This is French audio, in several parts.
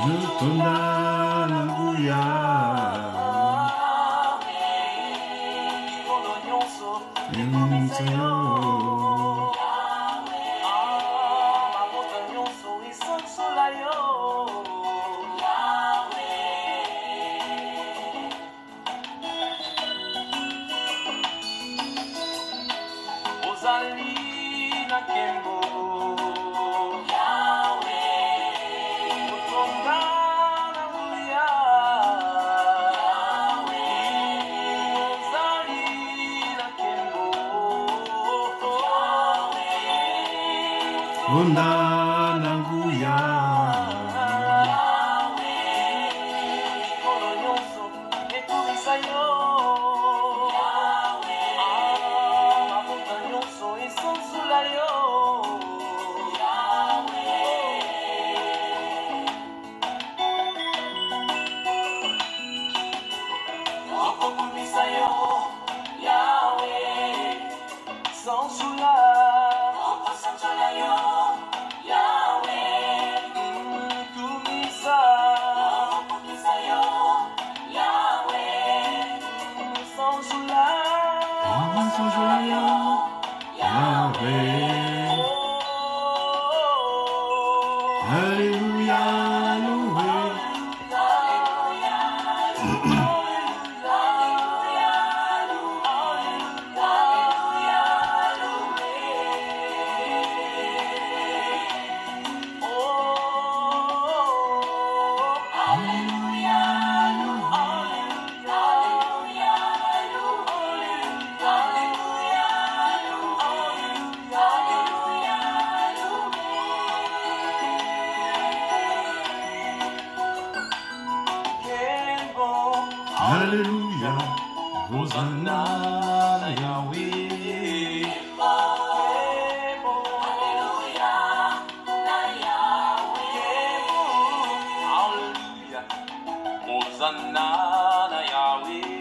Nutonda Nanguya. Onda Nanguya. Alléluia, Hosanna, Yahweh. Alléluia, Yahweh. Alléluia, Hosanna, Yahweh.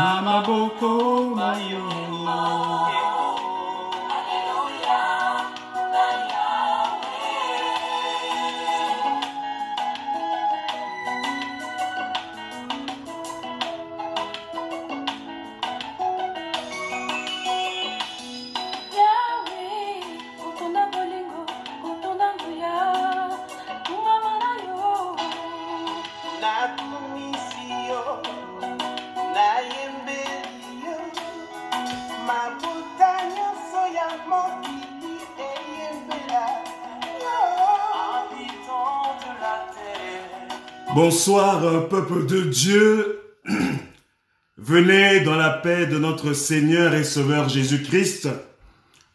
Namaboko Mayo. Bonsoir, peuple de Dieu. Venez dans la paix de notre Seigneur et Sauveur Jésus-Christ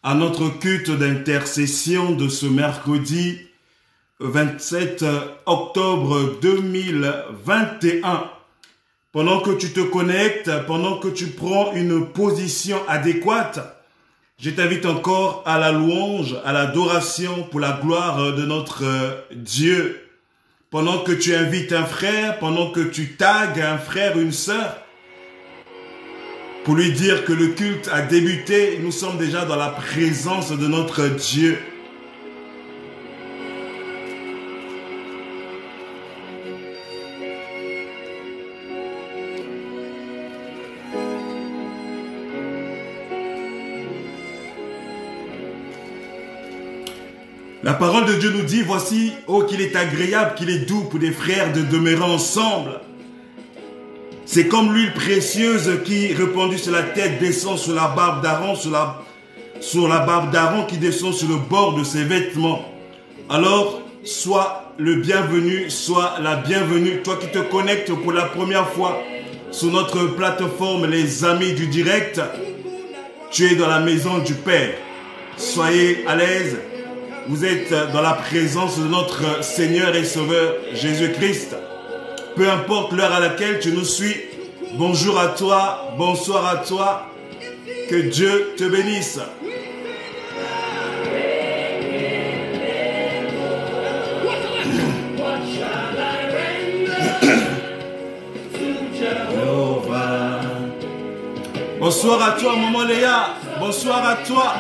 à notre culte d'intercession de ce mercredi 27 octobre 2021. Pendant que tu te connectes, pendant que tu prends une position adéquate, je t'invite encore à la louange, à l'adoration pour la gloire de notre Dieu. Pendant que tu invites un frère, pendant que tu tagues un frère, une sœur, pour lui dire que le culte a débuté, nous sommes déjà dans la présence de notre Dieu. La parole de Dieu nous dit, voici, oh qu'il est agréable, qu'il est doux pour des frères de demeurer ensemble. C'est comme l'huile précieuse qui, répandue sur la tête, descend sur la barbe d'Aaron, sur la barbe d'Aaron qui descend sur le bord de ses vêtements. Alors, sois le bienvenu, sois la bienvenue, toi qui te connectes pour la première fois sur notre plateforme, les amis du direct, tu es dans la maison du Père. Soyez à l'aise, vous êtes dans la présence de notre Seigneur et Sauveur Jésus-Christ. Peu importe l'heure à laquelle tu nous suis, bonjour à toi, bonsoir à toi, que Dieu te bénisse. Bonsoir à toi, maman Léa. Bonsoir à toi,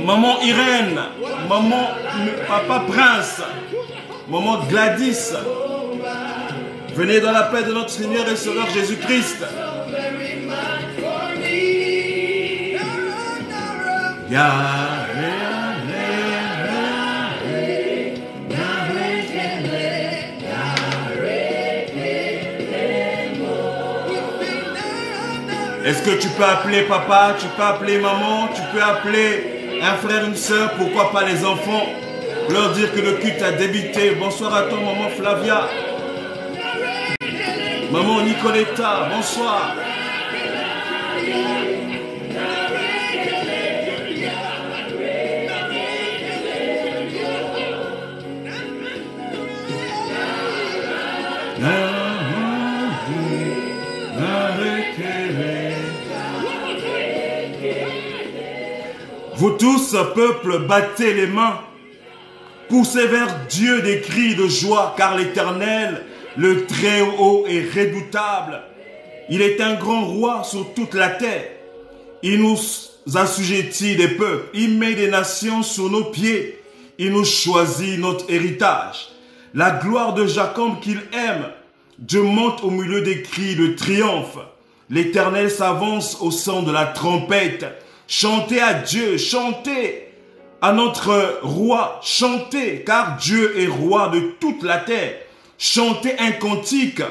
maman Irène. Maman, papa Prince. Maman Gladys. Venez dans la paix de notre Seigneur et Sauveur Jésus-Christ. Est-ce que tu peux appeler papa, tu peux appeler maman, tu peux appeler un frère, une soeur, pourquoi pas les enfants, leur dire que le culte a débuté. Bonsoir à toi, maman Flavia. Maman Nicoletta, bonsoir. Vous tous, peuple, battez les mains, poussez vers Dieu des cris de joie, car l'Éternel, le Très-Haut, est redoutable. Il est un grand roi sur toute la terre. Il nous assujettit des peuples, il met des nations sous nos pieds, il nous choisit notre héritage. La gloire de Jacob qu'il aime, Dieu monte au milieu des cris de triomphe. L'Éternel s'avance au son de la trompette. Chantez à Dieu, chantez à notre roi, chantez, car Dieu est roi de toute la terre. Chantez un cantique.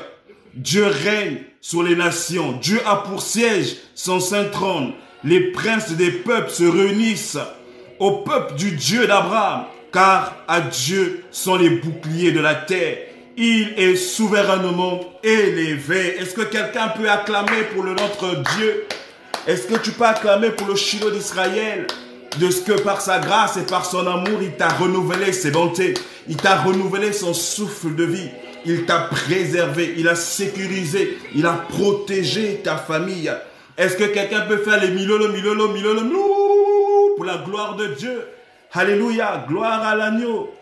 Dieu règne sur les nations. Dieu a pour siège son saint trône. Les princes des peuples se réunissent au peuple du Dieu d'Abraham, car à Dieu sont les boucliers de la terre. Il est souverainement élevé. Est-ce que quelqu'un peut acclamer pour notre Dieu? Est-ce que tu peux acclamer pour le Shiloh d'Israël, de ce que par sa grâce et par son amour, il t'a renouvelé ses bontés, il t'a renouvelé son souffle de vie, il t'a préservé, il a sécurisé, il a protégé ta famille. Est-ce que quelqu'un peut faire les milolo, milolo, milolo, milolo, pour la gloire de Dieu? Alléluia, gloire à l'agneau.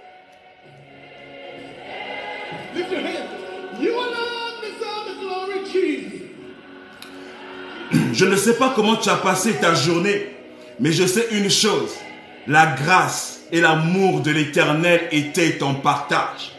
Je ne sais pas comment tu as passé ta journée, mais je sais une chose. La grâce et l'amour de l'Éternel étaient ton partage.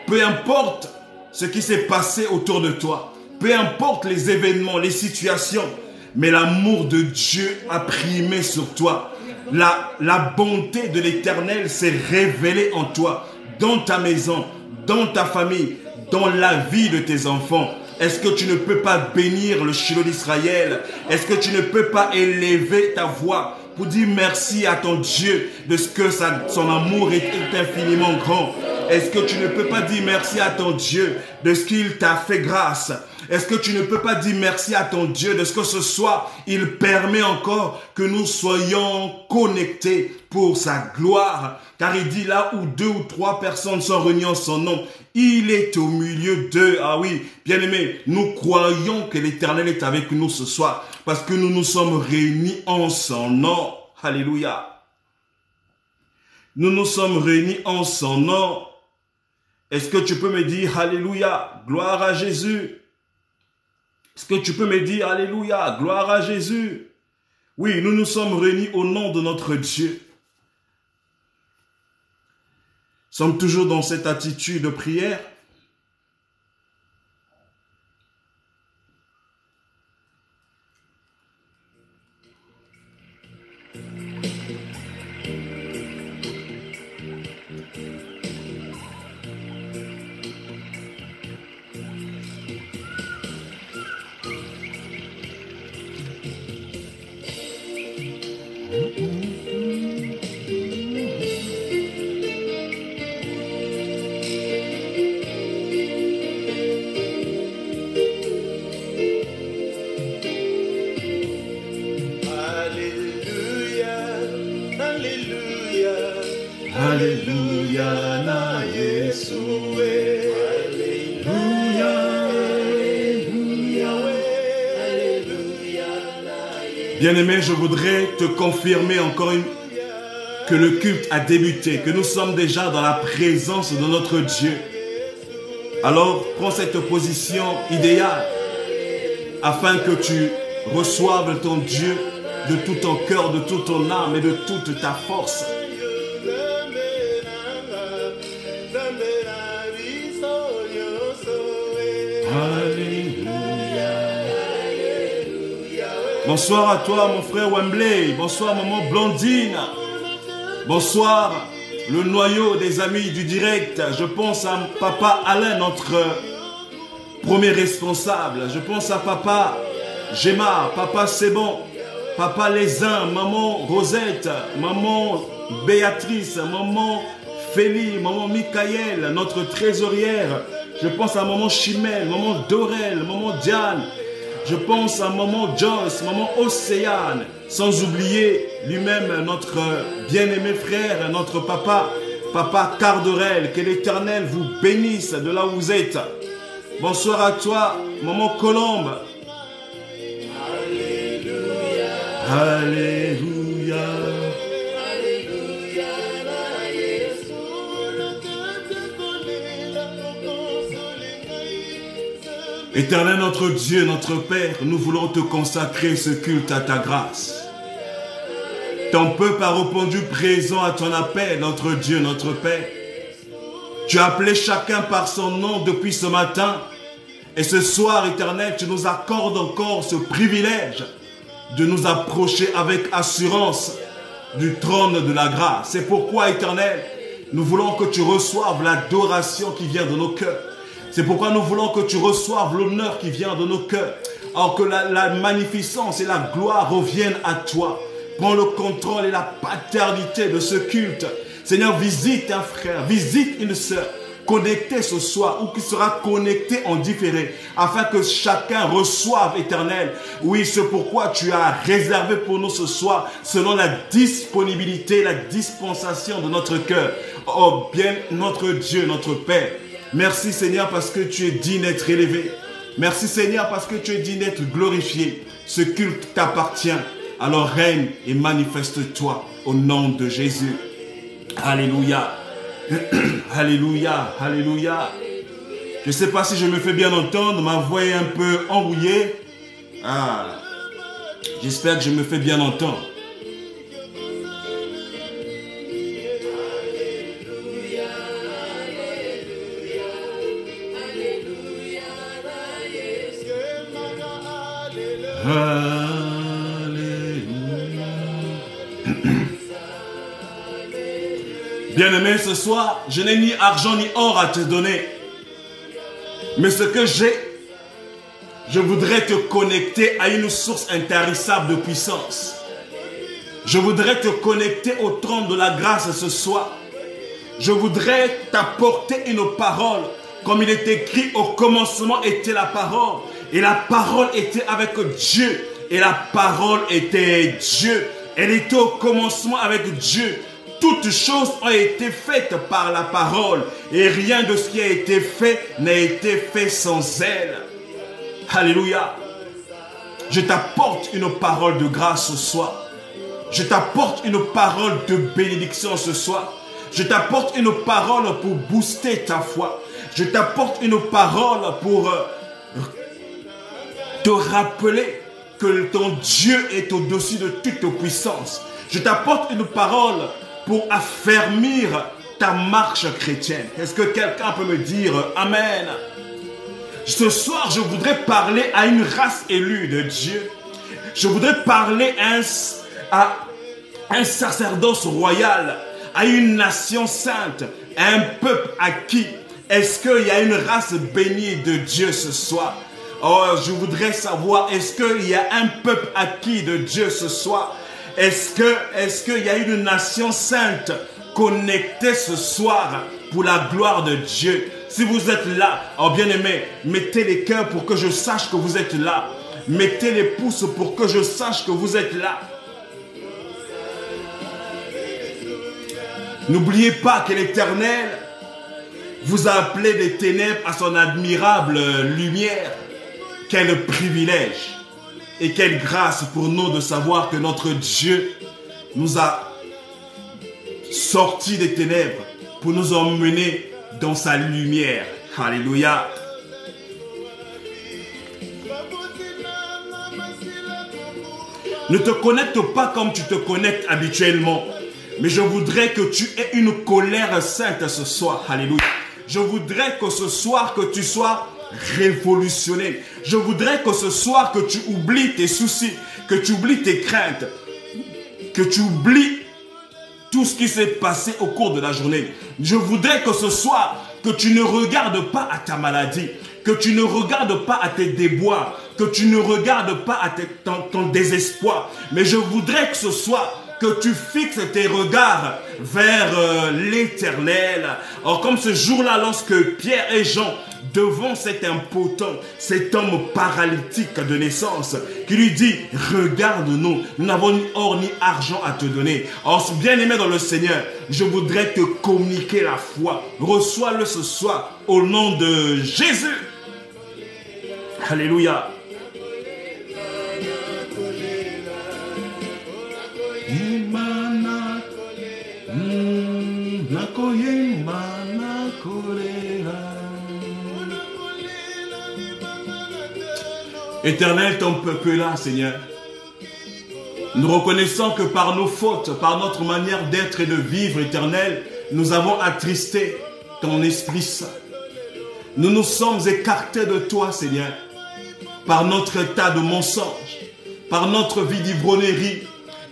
Peu importe ce qui s'est passé autour de toi, peu importe les événements, les situations, mais l'amour de Dieu a primé sur toi. La bonté de l'Éternel s'est révélée en toi, dans ta maison, dans ta famille, dans la vie de tes enfants. Est-ce que tu ne peux pas bénir le Shiloh d'Israël? Est-ce que tu ne peux pas élever ta voix pour dire merci à ton Dieu de ce que son amour est infiniment grand? Est-ce que tu ne peux pas dire merci à ton Dieu de ce qu'il t'a fait grâce? Est-ce que tu ne peux pas dire merci à ton Dieu de ce que ce soir, il permet encore que nous soyons connectés pour sa gloire? Car il dit là où 2 ou 3 personnes sont réunies en son nom, il est au milieu d'eux. Ah oui, bien-aimés, nous croyons que l'Éternel est avec nous ce soir parce que nous nous sommes réunis en son nom. Alléluia. Nous nous sommes réunis en son nom. Est-ce que tu peux me dire Alléluia, gloire à Jésus? Est-ce que tu peux me dire Alléluia, gloire à Jésus? Oui, nous nous sommes réunis au nom de notre Dieu. Nous sommes toujours dans cette attitude de prière. Alléluia na Yeshua. Alléluia, Alléluia. Bien-aimé, je voudrais te confirmer encore que le culte a débuté, que nous sommes déjà dans la présence de notre Dieu. Alors, prends cette position idéale afin que tu reçoives ton Dieu de tout ton cœur, de toute ton âme et de toute ta force. Alléluia. Bonsoir à toi, mon frère Wembley. Bonsoir, maman Blondine. Bonsoir, le noyau des amis du direct. Je pense à papa Alain, notre premier responsable. Je pense à papa Gemma, papa Sebon, papa Lézin, maman Rosette, maman Béatrice, maman Félie, maman Michael, notre trésorière. Je pense à maman Chimel, maman Dorel, maman Diane. Je pense à maman Joyce, maman Océane. Sans oublier lui-même notre bien-aimé frère, notre papa, papa Cardorel. Que l'Éternel vous bénisse de là où vous êtes. Bonsoir à toi, maman Colombe. Alléluia. Alléluia. Éternel notre Dieu, notre Père, nous voulons te consacrer ce culte à ta grâce. Ton peuple a répondu présent à ton appel, notre Dieu, notre Père. Tu as appelé chacun par son nom depuis ce matin. Et ce soir, Éternel, tu nous accordes encore ce privilège de nous approcher avec assurance du trône de la grâce. C'est pourquoi, Éternel, nous voulons que tu reçoives l'adoration qui vient de nos cœurs. C'est pourquoi nous voulons que tu reçoives l'honneur qui vient de nos cœurs. Alors que la magnificence et la gloire reviennent à toi. Prends le contrôle et la paternité de ce culte. Seigneur, visite un frère, visite une sœur, connecté ce soir ou qui sera connecté en différé, afin que chacun reçoive, Éternel. Oui, c'est pourquoi tu as réservé pour nous ce soir, selon la disponibilité, la dispensation de notre cœur. Oh bien, notre Dieu, notre Père. Merci Seigneur parce que tu es digne d'être élevé. Merci Seigneur parce que tu es digne d'être glorifié. Ce culte t'appartient. Alors règne et manifeste-toi au nom de Jésus. Alléluia. Alléluia. Alléluia. Je ne sais pas si je me fais bien entendre. Ma voix est un peu enrouillée. Ah. J'espère que je me fais bien entendre. Bien-aimé, ce soir, je n'ai ni argent ni or à te donner. Mais ce que j'ai, je voudrais te connecter à une source intarissable de puissance. Je voudrais te connecter au trône de la grâce ce soir. Je voudrais t'apporter une parole. Comme il est écrit, au commencement était la parole. Et la parole était avec Dieu. Et la parole était Dieu. Elle était au commencement avec Dieu. Toutes choses ont été faites par la parole. Et rien de ce qui a été fait n'a été fait sans elle. Alléluia. Je t'apporte une parole de grâce ce soir. Je t'apporte une parole de bénédiction ce soir. Je t'apporte une parole pour booster ta foi. Je t'apporte une parole pour te rappeler que ton Dieu est au-dessus de toute puissance. Je t'apporte une parole pour affermir ta marche chrétienne. Est-ce que quelqu'un peut me dire Amen? Ce soir, je voudrais parler à une race élue de Dieu. Je voudrais parler à un sacerdoce royal, à une nation sainte, à un peuple acquis. Est-ce qu'il y a une race bénie de Dieu ce soir? Oh, je voudrais savoir, est-ce qu'il y a un peuple acquis de Dieu ce soir? Est-ce qu'il y a une nation sainte connectée ce soir pour la gloire de Dieu? Si vous êtes là, oh bien-aimé, mettez les cœurs pour que je sache que vous êtes là. Mettez les pouces pour que je sache que vous êtes là. N'oubliez pas que l'Éternel vous a appelé des ténèbres à son admirable lumière. Quel privilège et quelle grâce pour nous de savoir que notre Dieu nous a sortis des ténèbres pour nous emmener dans sa lumière. Alléluia. Ne te connecte pas comme tu te connectes habituellement. Mais je voudrais que tu aies une colère sainte ce soir. Alléluia. Je voudrais que ce soir que tu sois révolutionné. Je voudrais que ce soir que tu oublies tes soucis, que tu oublies tes craintes, que tu oublies tout ce qui s'est passé au cours de la journée. Je voudrais que ce soir que tu ne regardes pas à ta maladie, que tu ne regardes pas à tes déboires, que tu ne regardes pas à ton désespoir. Mais je voudrais que ce soit que tu fixes tes regards vers l'Éternel. Or, comme ce jour-là, lorsque Pierre et Jean, devant cet impotent, cet homme paralytique de naissance, qui lui dit, regarde-nous, nous n'avons ni or ni argent à te donner. Or, bien-aimé dans le Seigneur, je voudrais te communiquer la foi. Reçois-le ce soir au nom de Jésus. Alléluia. Éternel, ton peuple est là, Seigneur. Nous reconnaissons que par nos fautes, par notre manière d'être et de vivre, Éternel, nous avons attristé ton Esprit Saint. Nous nous sommes écartés de toi, Seigneur, par notre état de mensonge, par notre vie d'ivrognerie,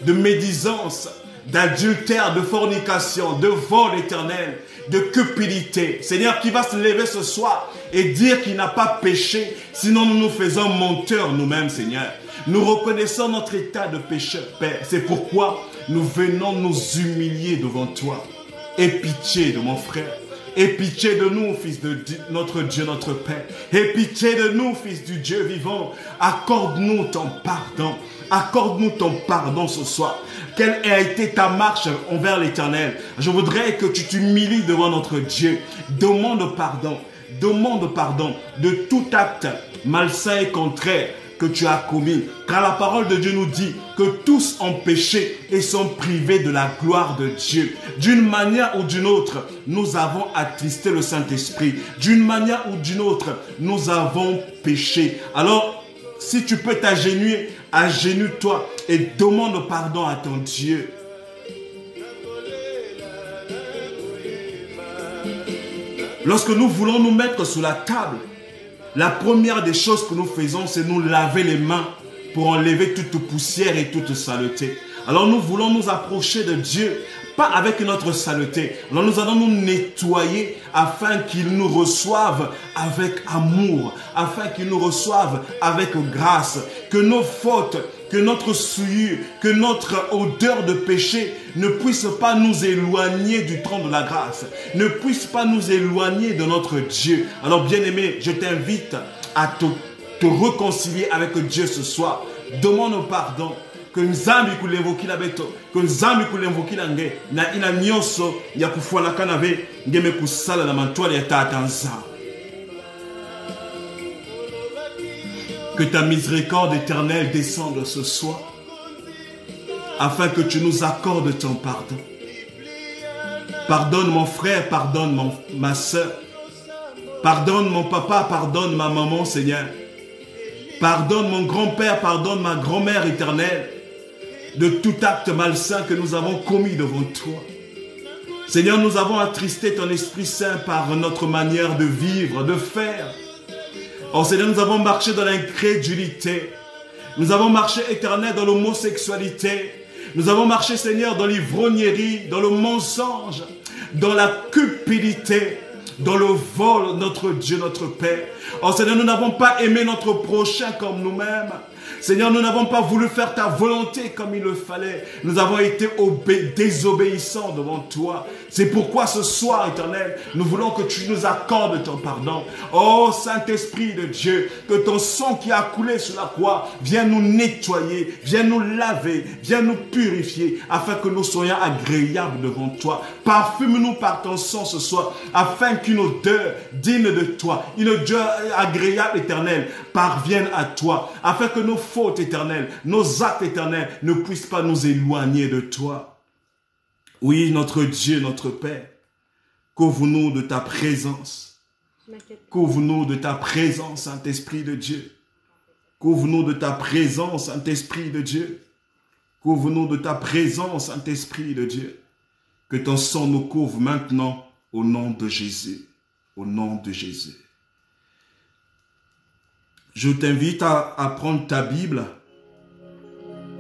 de médisance, d'adultère, de fornication, de vol, Éternel, de cupidité. Seigneur, qui va se lever ce soir et dire qu'il n'a pas péché, sinon nous nous faisons menteurs nous-mêmes, Seigneur. Nous reconnaissons notre état de pécheur, Père. C'est pourquoi nous venons nous humilier devant toi. Aie pitié de mon frère. Aie pitié de nous, fils de notre Dieu, notre Père. Aie pitié de nous, fils du Dieu vivant. Accorde-nous ton pardon. Accorde-nous ton pardon ce soir. Quelle a été ta marche envers l'Éternel? Je voudrais que tu t'humilies devant notre Dieu. Demande pardon de tout acte malsain et contraire que tu as commis. Car la parole de Dieu nous dit que tous ont péché et sont privés de la gloire de Dieu. D'une manière ou d'une autre, nous avons attristé le Saint-Esprit. D'une manière ou d'une autre, nous avons péché. Alors, si tu peux t'agenouiller, agenouille-toi et demande pardon à ton Dieu. Lorsque nous voulons nous mettre sous la table, la première des choses que nous faisons, c'est nous laver les mains pour enlever toute poussière et toute saleté. Alors nous voulons nous approcher de Dieu, pas avec notre saleté. Alors nous allons nous nettoyer afin qu'il nous reçoive avec amour, afin qu'il nous reçoive avec grâce, que nos fautes, que notre souillure, que notre odeur de péché ne puisse pas nous éloigner du trône de la grâce, ne puisse pas nous éloigner de notre Dieu. Alors bien-aimé, je t'invite à te réconcilier avec Dieu ce soir. Demande pardon. Que nzambi kulemvoki la beto, que nzambi kulemvoki la nge, na ina nyonso ya kufuana kanave, ngeme kusala na mantoile ya tata nzambi. Que ta miséricorde éternelle descende ce soir, afin que tu nous accordes ton pardon. Pardonne mon frère, pardonne ma soeur, pardonne mon papa, pardonne ma maman, Seigneur. Pardonne mon grand-père, pardonne ma grand-mère éternelle, de tout acte malsain que nous avons commis devant toi. Seigneur, nous avons attristé ton Esprit Saint par notre manière de vivre, de faire. Oh Seigneur, nous avons marché dans l'incrédulité. Nous avons marché, Éternel, dans l'homosexualité. Nous avons marché, Seigneur, dans l'ivrognerie, dans le mensonge, dans la cupidité, dans le vol, notre Dieu, notre Père. Oh Seigneur, nous n'avons pas aimé notre prochain comme nous-mêmes. Seigneur, nous n'avons pas voulu faire ta volonté comme il le fallait. Nous avons été désobéissants devant toi. C'est pourquoi ce soir, Éternel, nous voulons que tu nous accordes ton pardon. Oh Saint-Esprit de Dieu, que ton sang qui a coulé sur la croix vienne nous nettoyer, vienne nous laver, vienne nous purifier, afin que nous soyons agréables devant toi. Parfume-nous par ton sang ce soir, afin qu'une odeur digne de toi, une odeur agréable, Éternel, parvienne à toi, afin que nos fautes, Éternel, nos actes, Éternel, ne puissent pas nous éloigner de toi. Oui, notre Dieu, notre Père, couvre-nous de ta présence. Couvre-nous de ta présence, Saint-Esprit de Dieu. Couvre-nous de ta présence, Saint-Esprit de Dieu. Couvre-nous de ta présence, Saint-Esprit de Dieu. Que ton sang nous couvre maintenant au nom de Jésus. Au nom de Jésus. Je t'invite à prendre ta Bible.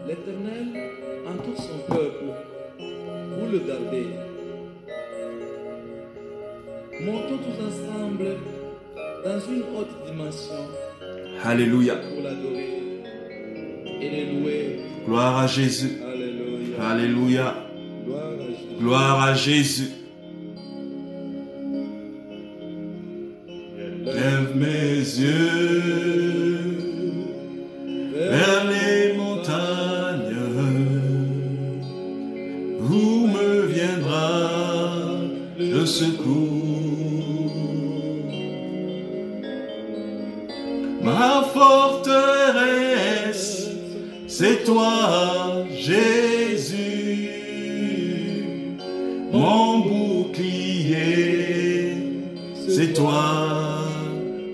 L'Éternel entoure son peuple pour le garder. Montons tous ensemble dans une haute dimension. Alléluia. Pour l'adorer et le louer. Gloire à Jésus. Alléluia. Alléluia. Gloire à Jésus. Gloire à Jésus. Lève mes yeux vers les montagnes, où me viendra le secours. Ma forteresse, c'est toi, Jésus, mon bouclier, c'est toi,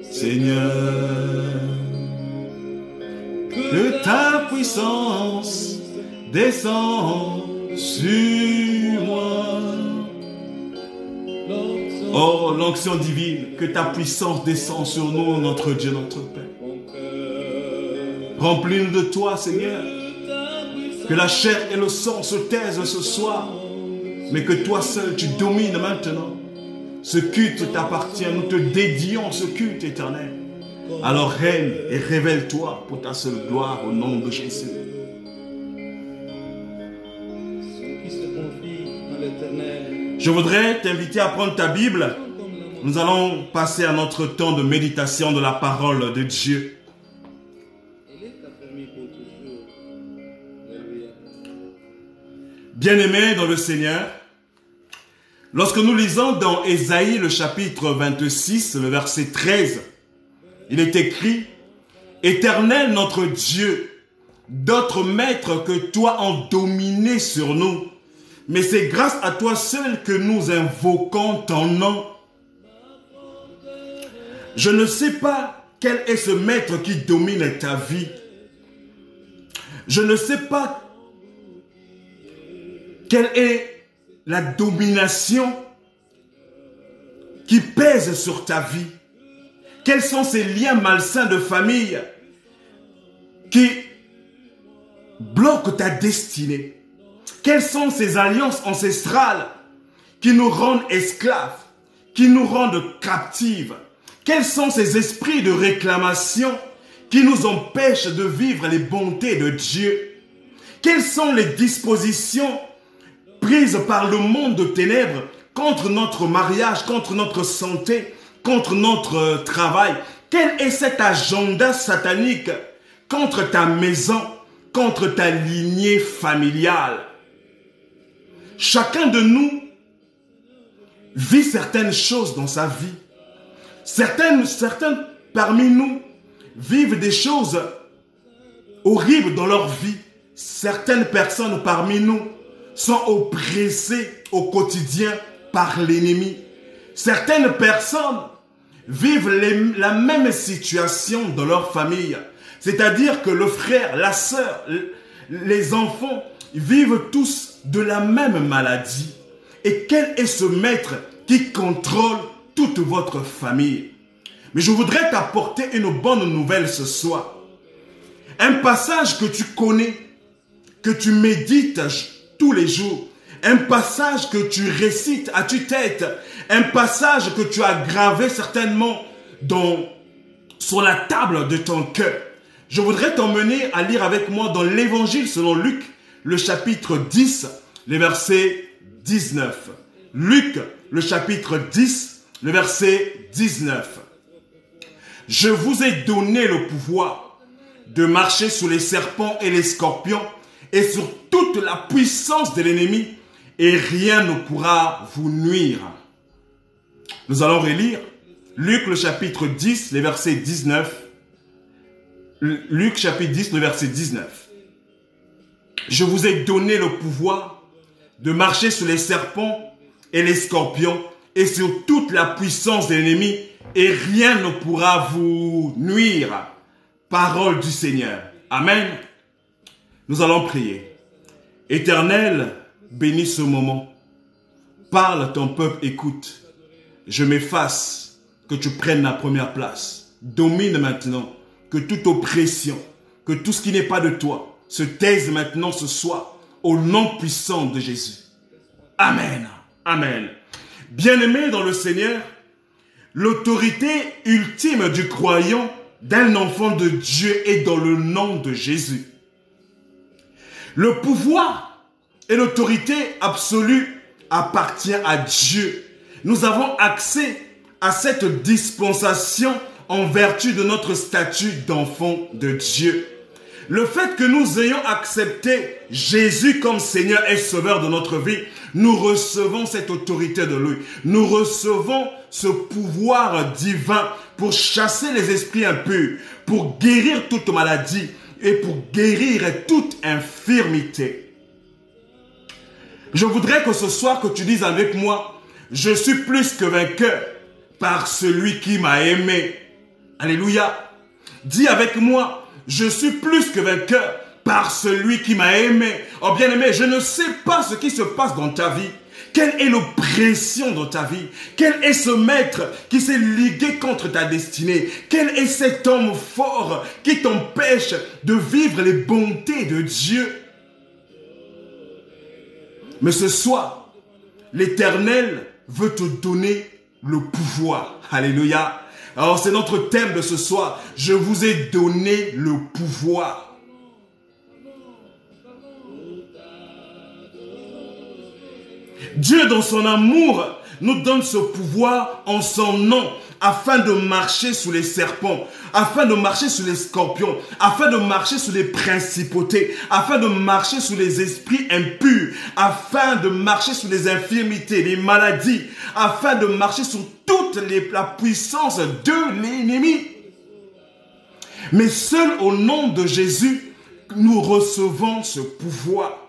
Seigneur. Que ta puissance descend sur moi. Oh, l'onction divine, que ta puissance descend sur nous, notre Dieu, notre Père. Remplis-nous de toi, Seigneur. Que la chair et le sang se taisent ce soir, mais que toi seul, tu domines maintenant. Ce culte t'appartient, nous te dédions ce culte éternel. Alors règne et révèle-toi pour ta seule gloire au nom de Jésus. Je voudrais t'inviter à prendre ta Bible. Nous allons passer à notre temps de méditation de la parole de Dieu. Bien-aimés dans le Seigneur, lorsque nous lisons dans Ésaïe le chapitre 26, le verset 13, il est écrit « Éternel notre Dieu, d'autres maîtres que toi ont dominé sur nous, mais c'est grâce à toi seul que nous invoquons ton nom. Je ne sais pas quel est ce maître qui domine ta vie. Je ne sais pas quelle est la domination qui pèse sur ta vie. Quels sont ces liens malsains de famille qui bloquent ta destinée? Quelles sont ces alliances ancestrales qui nous rendent esclaves, qui nous rendent captives? Quels sont ces esprits de réclamation qui nous empêchent de vivre les bontés de Dieu? Quelles sont les dispositions prises par le monde de ténèbres contre notre mariage, contre notre santé, contre notre travail? Quel est cet agenda satanique contre ta maison, contre ta lignée familiale? Chacun de nous vit certaines choses dans sa vie. Certains parmi nous vivent des choses horribles dans leur vie. Certaines personnes parmi nous sont oppressées au quotidien par l'ennemi. Certaines personnes vivent la même situation dans leur famille. C'est-à-dire que le frère, la sœur, les enfants vivent tous de la même maladie. Et quel est ce maître qui contrôle toute votre famille? Mais je voudrais t'apporter une bonne nouvelle ce soir. Un passage que tu connais, que tu médites tous les jours, un passage que tu récites à tue-tête, un passage que tu as gravé certainement sur la table de ton cœur. je voudrais t'emmener à lire avec moi dans l'évangile selon Luc, le chapitre 10, le verset 19. Luc, le chapitre 10, le verset 19. Je vous ai donné le pouvoir de marcher sur les serpents et les scorpions et sur toute la puissance de l'ennemi, et rien ne pourra vous nuire. Nous allons relire Luc, le chapitre 10, le verset 19. Luc, chapitre 10, le verset 19. Je vous ai donné le pouvoir de marcher sur les serpents et les scorpions et sur toute la puissance de l'ennemi, et rien ne pourra vous nuire. Parole du Seigneur. Amen. Nous allons prier. Éternel, bénis ce moment. Parle à ton peuple, écoute. Je m'efface, que tu prennes la première place. Domine maintenant, que toute oppression, que tout ce qui n'est pas de toi, se taise maintenant ce soir, au nom puissant de Jésus. Amen. Amen. Bien-aimés dans le Seigneur, l'autorité ultime du croyant, d'un enfant de Dieu, est dans le nom de Jésus. Le pouvoir et l'autorité absolue appartient à Dieu. Nous avons accès à cette dispensation en vertu de notre statut d'enfant de Dieu. Le fait que nous ayons accepté Jésus comme Seigneur et Sauveur de notre vie, nous recevons cette autorité de lui. Nous recevons ce pouvoir divin pour chasser les esprits impurs, pour guérir toute maladie et pour guérir toute infirmité. Je voudrais que ce soir que tu dises avec moi, je suis plus que vainqueur par celui qui m'a aimé. Alléluia. Dis avec moi, je suis plus que vainqueur par celui qui m'a aimé. Oh bien-aimé, je ne sais pas ce qui se passe dans ta vie. Quelle est l'oppression dans ta vie? Quel est ce maître qui s'est ligué contre ta destinée? Quel est cet homme fort qui t'empêche de vivre les bontés de Dieu? Mais ce soir, l'Éternel veut te donner le pouvoir. Alléluia. Alors c'est notre thème de ce soir. Je vous ai donné le pouvoir. Dieu, dans son amour, nous donne ce pouvoir en son nom, afin de marcher sous les serpents, afin de marcher sous les scorpions, afin de marcher sous les principautés, afin de marcher sous les esprits impurs, afin de marcher sous les infirmités, les maladies, afin de marcher sur toute la puissance de l'ennemi. Mais seul au nom de Jésus, nous recevons ce pouvoir.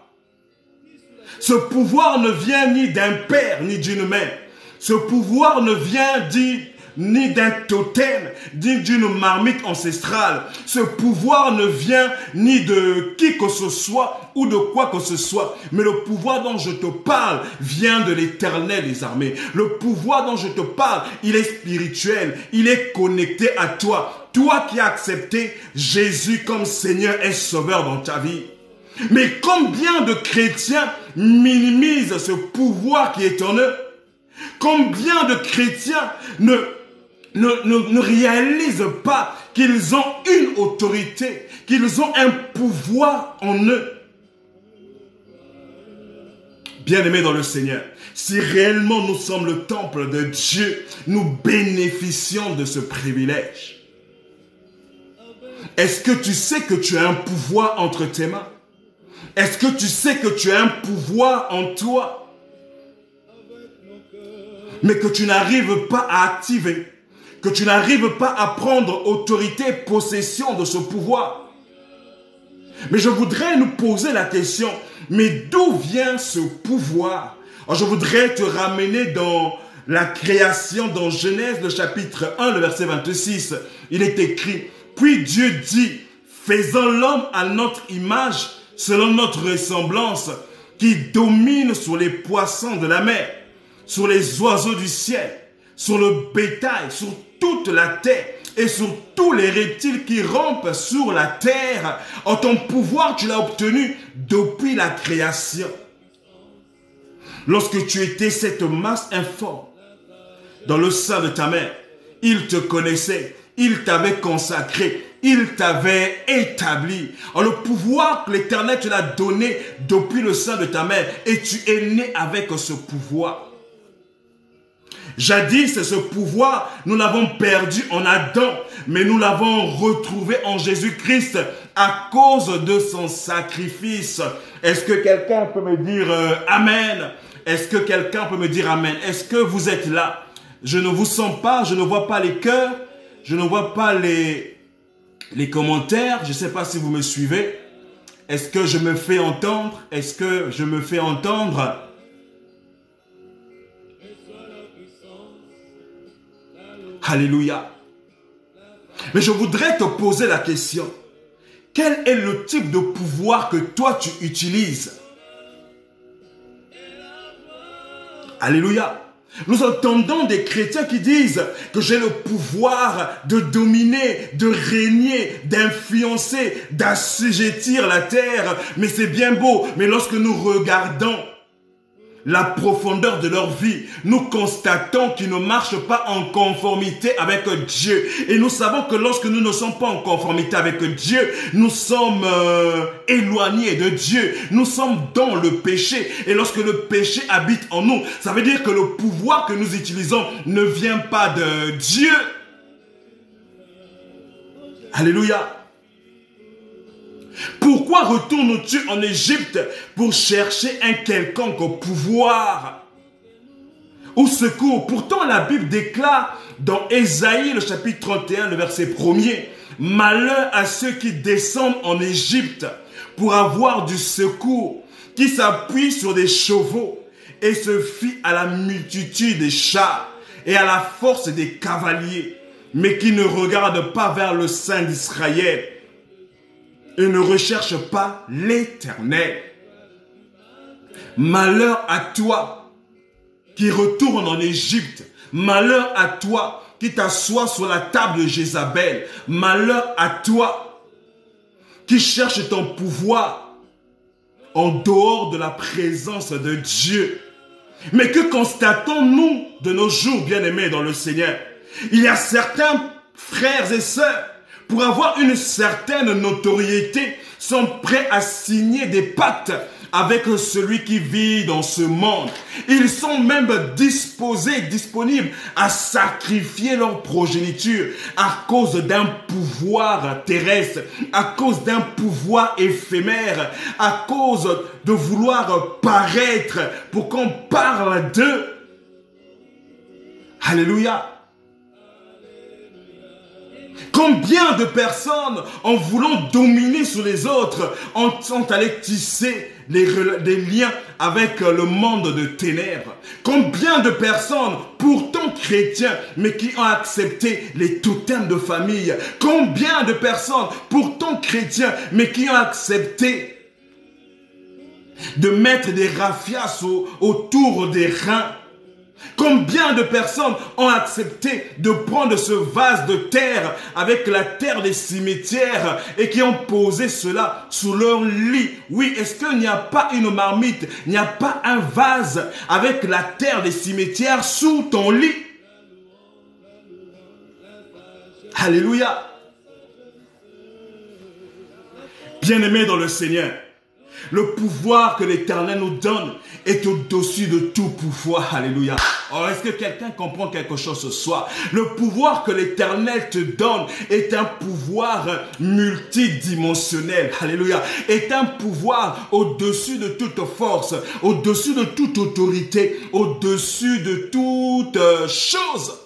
Ce pouvoir ne vient ni d'un père, ni d'une mère. Ce pouvoir ne vient ni d'un totem, ni d'une marmite ancestrale. Ce pouvoir ne vient ni de qui que ce soit ou de quoi que ce soit. Mais le pouvoir dont je te parle vient de l'Éternel des armées. Le pouvoir dont je te parle, il est spirituel. Il est connecté à toi. Toi qui as accepté Jésus comme Seigneur et Sauveur dans ta vie. Mais combien de chrétiens minimisent ce pouvoir qui est en eux? Combien de chrétiens ne réalisent pas qu'ils ont une autorité, qu'ils ont un pouvoir en eux? Bien-aimés dans le Seigneur, si réellement nous sommes le temple de Dieu, nous bénéficions de ce privilège. Est-ce que tu sais que tu as un pouvoir entre tes mains? Est-ce que tu sais que tu as un pouvoir en toi, mais que tu n'arrives pas à activer, que tu n'arrives pas à prendre autorité, possession de ce pouvoir? Mais je voudrais nous poser la question, mais d'où vient ce pouvoir? Alors je voudrais te ramener dans la création, dans Genèse, le chapitre 1, le verset 26. Il est écrit, puis Dieu dit, faisons l'homme à notre image, selon notre ressemblance, qui domine sur les poissons de la mer, sur les oiseaux du ciel, sur le bétail, sur toute la terre et sur tous les reptiles qui rampent sur la terre. En ton pouvoir, tu l'as obtenu depuis la création. Lorsque tu étais cette masse informe dans le sein de ta mère, il te connaissait, il t'avait consacré, il t'avait établi. En le pouvoir que l'Éternel te l'a donné depuis le sein de ta mère. Et tu es né avec ce pouvoir. Jadis, ce pouvoir, nous l'avons perdu en Adam, mais nous l'avons retrouvé en Jésus-Christ à cause de son sacrifice. Est-ce que quelqu'un peut me dire Amen? Est-ce que quelqu'un peut me dire Amen? Est-ce que vous êtes là? Je ne vous sens pas, je ne vois pas les cœurs, je ne vois pas les commentaires. Je ne sais pas si vous me suivez. Est-ce que je me fais entendre? Est-ce que je me fais entendre? Alléluia. Mais je voudrais te poser la question. Quel est le type de pouvoir que toi tu utilises? Alléluia. Nous entendons des chrétiens qui disent que j'ai le pouvoir de dominer, de régner, d'influencer, d'assujettir la terre. Mais c'est bien beau. Mais lorsque nous regardons la profondeur de leur vie, nous constatons qu'ils ne marchent pas en conformité avec Dieu. Et nous savons que lorsque nous ne sommes pas en conformité avec Dieu, nous sommes éloignés de Dieu. Nous sommes dans le péché. Et lorsque le péché habite en nous, ça veut dire que le pouvoir que nous utilisons ne vient pas de Dieu. Alléluia. Pourquoi retournes-tu en Égypte pour chercher un quelconque pouvoir ou secours? Pourtant, la Bible déclare dans Ésaïe, le chapitre 31, le verset 1er, « Malheur à ceux qui descendent en Égypte pour avoir du secours, qui s'appuient sur des chevaux et se fient à la multitude des chars et à la force des cavaliers, mais qui ne regardent pas vers le Saint d'Israël. Et ne recherche pas l'Éternel. Malheur à toi qui retourne en Égypte. Malheur à toi qui t'assois sur la table de Jézabel. Malheur à toi qui cherche ton pouvoir en dehors de la présence de Dieu. Mais que constatons-nous de nos jours, bien-aimés dans le Seigneur? Il y a certains frères et sœurs, pour avoir une certaine notoriété, sont prêts à signer des pactes avec celui qui vit dans ce monde. Ils sont même disponibles à sacrifier leur progéniture à cause d'un pouvoir terrestre, à cause d'un pouvoir éphémère, à cause de vouloir paraître pour qu'on parle d'eux. Alléluia. Combien de personnes, en voulant dominer sur les autres, sont allées tisser des liens avec le monde de ténèbres? Combien de personnes, pourtant chrétiens, mais qui ont accepté les totems de famille? Combien de personnes, pourtant chrétiens, mais qui ont accepté de mettre des raffias autour des reins? Combien de personnes ont accepté de prendre ce vase de terre avec la terre des cimetières et qui ont posé cela sous leur lit? Oui, est-ce qu'il n'y a pas une marmite, il n'y a pas un vase avec la terre des cimetières sous ton lit? Alléluia. Bien-aimés dans le Seigneur, le pouvoir que l'Éternel nous donne est au-dessus de tout pouvoir. Alléluia. Oh, est-ce que quelqu'un comprend quelque chose ce soir? Le pouvoir que l'Éternel te donne est un pouvoir multidimensionnel. Alléluia. Est un pouvoir au-dessus de toute force, au-dessus de toute autorité, au-dessus de toute chose.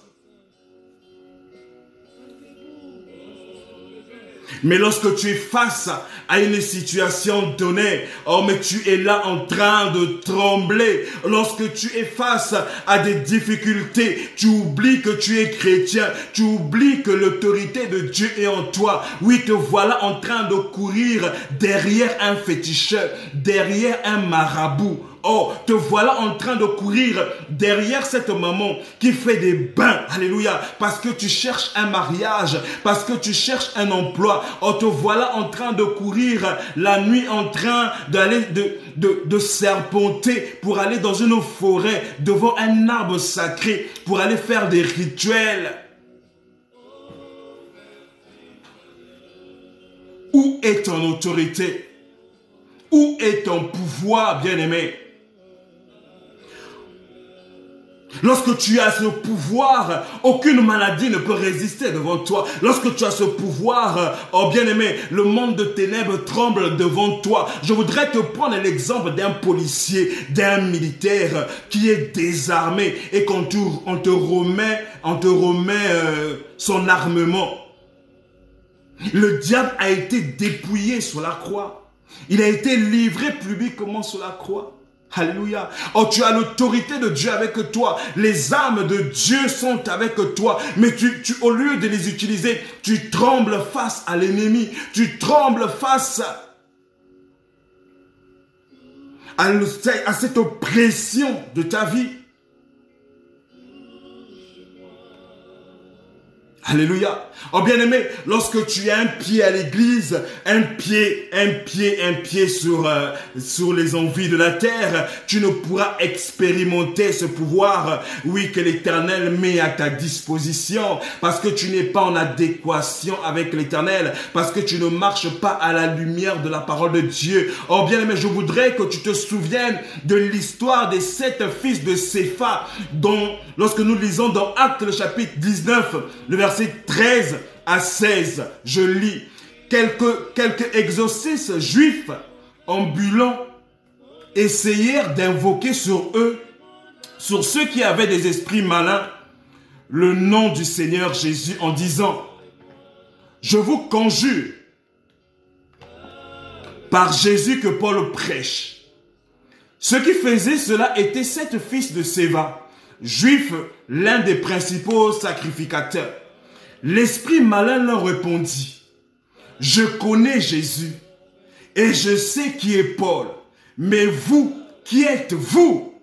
Mais lorsque tu es face à une situation donnée, oh mais tu es là en train de trembler. Lorsque tu es face à des difficultés, tu oublies que tu es chrétien, tu oublies que l'autorité de Dieu est en toi. Oui, te voilà en train de courir derrière un féticheur, derrière un marabout. Oh, te voilà en train de courir derrière cette maman qui fait des bains, alléluia, parce que tu cherches un mariage, parce que tu cherches un emploi. Oh, te voilà en train de courir la nuit, en train d'aller de serpenter pour aller dans une forêt devant un arbre sacré, pour aller faire des rituels. Où est ton autorité? Où est ton pouvoir, bien-aimé? Lorsque tu as ce pouvoir, aucune maladie ne peut résister devant toi. Lorsque tu as ce pouvoir, oh bien-aimé, le monde de ténèbres tremble devant toi. Je voudrais te prendre l'exemple d'un policier, d'un militaire qui est désarmé et qu'on te remet son armement. Le diable a été dépouillé sur la croix. Il a été livré publiquement sur la croix. Alléluia. Oh, tu as l'autorité de Dieu avec toi. Les armes de Dieu sont avec toi. Mais au lieu de les utiliser, tu trembles face à l'ennemi. Tu trembles face à cette oppression de ta vie. Alléluia. Oh bien-aimé, lorsque tu as un pied à l'église, un pied sur les envies de la terre, tu ne pourras expérimenter ce pouvoir, oui, que l'Éternel met à ta disposition, parce que tu n'es pas en adéquation avec l'Éternel, parce que tu ne marches pas à la lumière de la parole de Dieu. Oh bien-aimé, je voudrais que tu te souviennes de l'histoire des 7 fils de Sépha, dont, lorsque nous lisons dans Actes le chapitre 19, le verset 13 à 16, je lis, quelques exorcistes juifs ambulants essayèrent d'invoquer sur eux, sur ceux qui avaient des esprits malins, le nom du Seigneur Jésus en disant, je vous conjure par Jésus que Paul prêche. Ceux qui faisaient cela étaient 7 fils de Séva, juifs, l'un des principaux sacrificateurs. L'esprit malin leur répondit, je connais Jésus et je sais qui est Paul, mais vous, qui êtes-vous?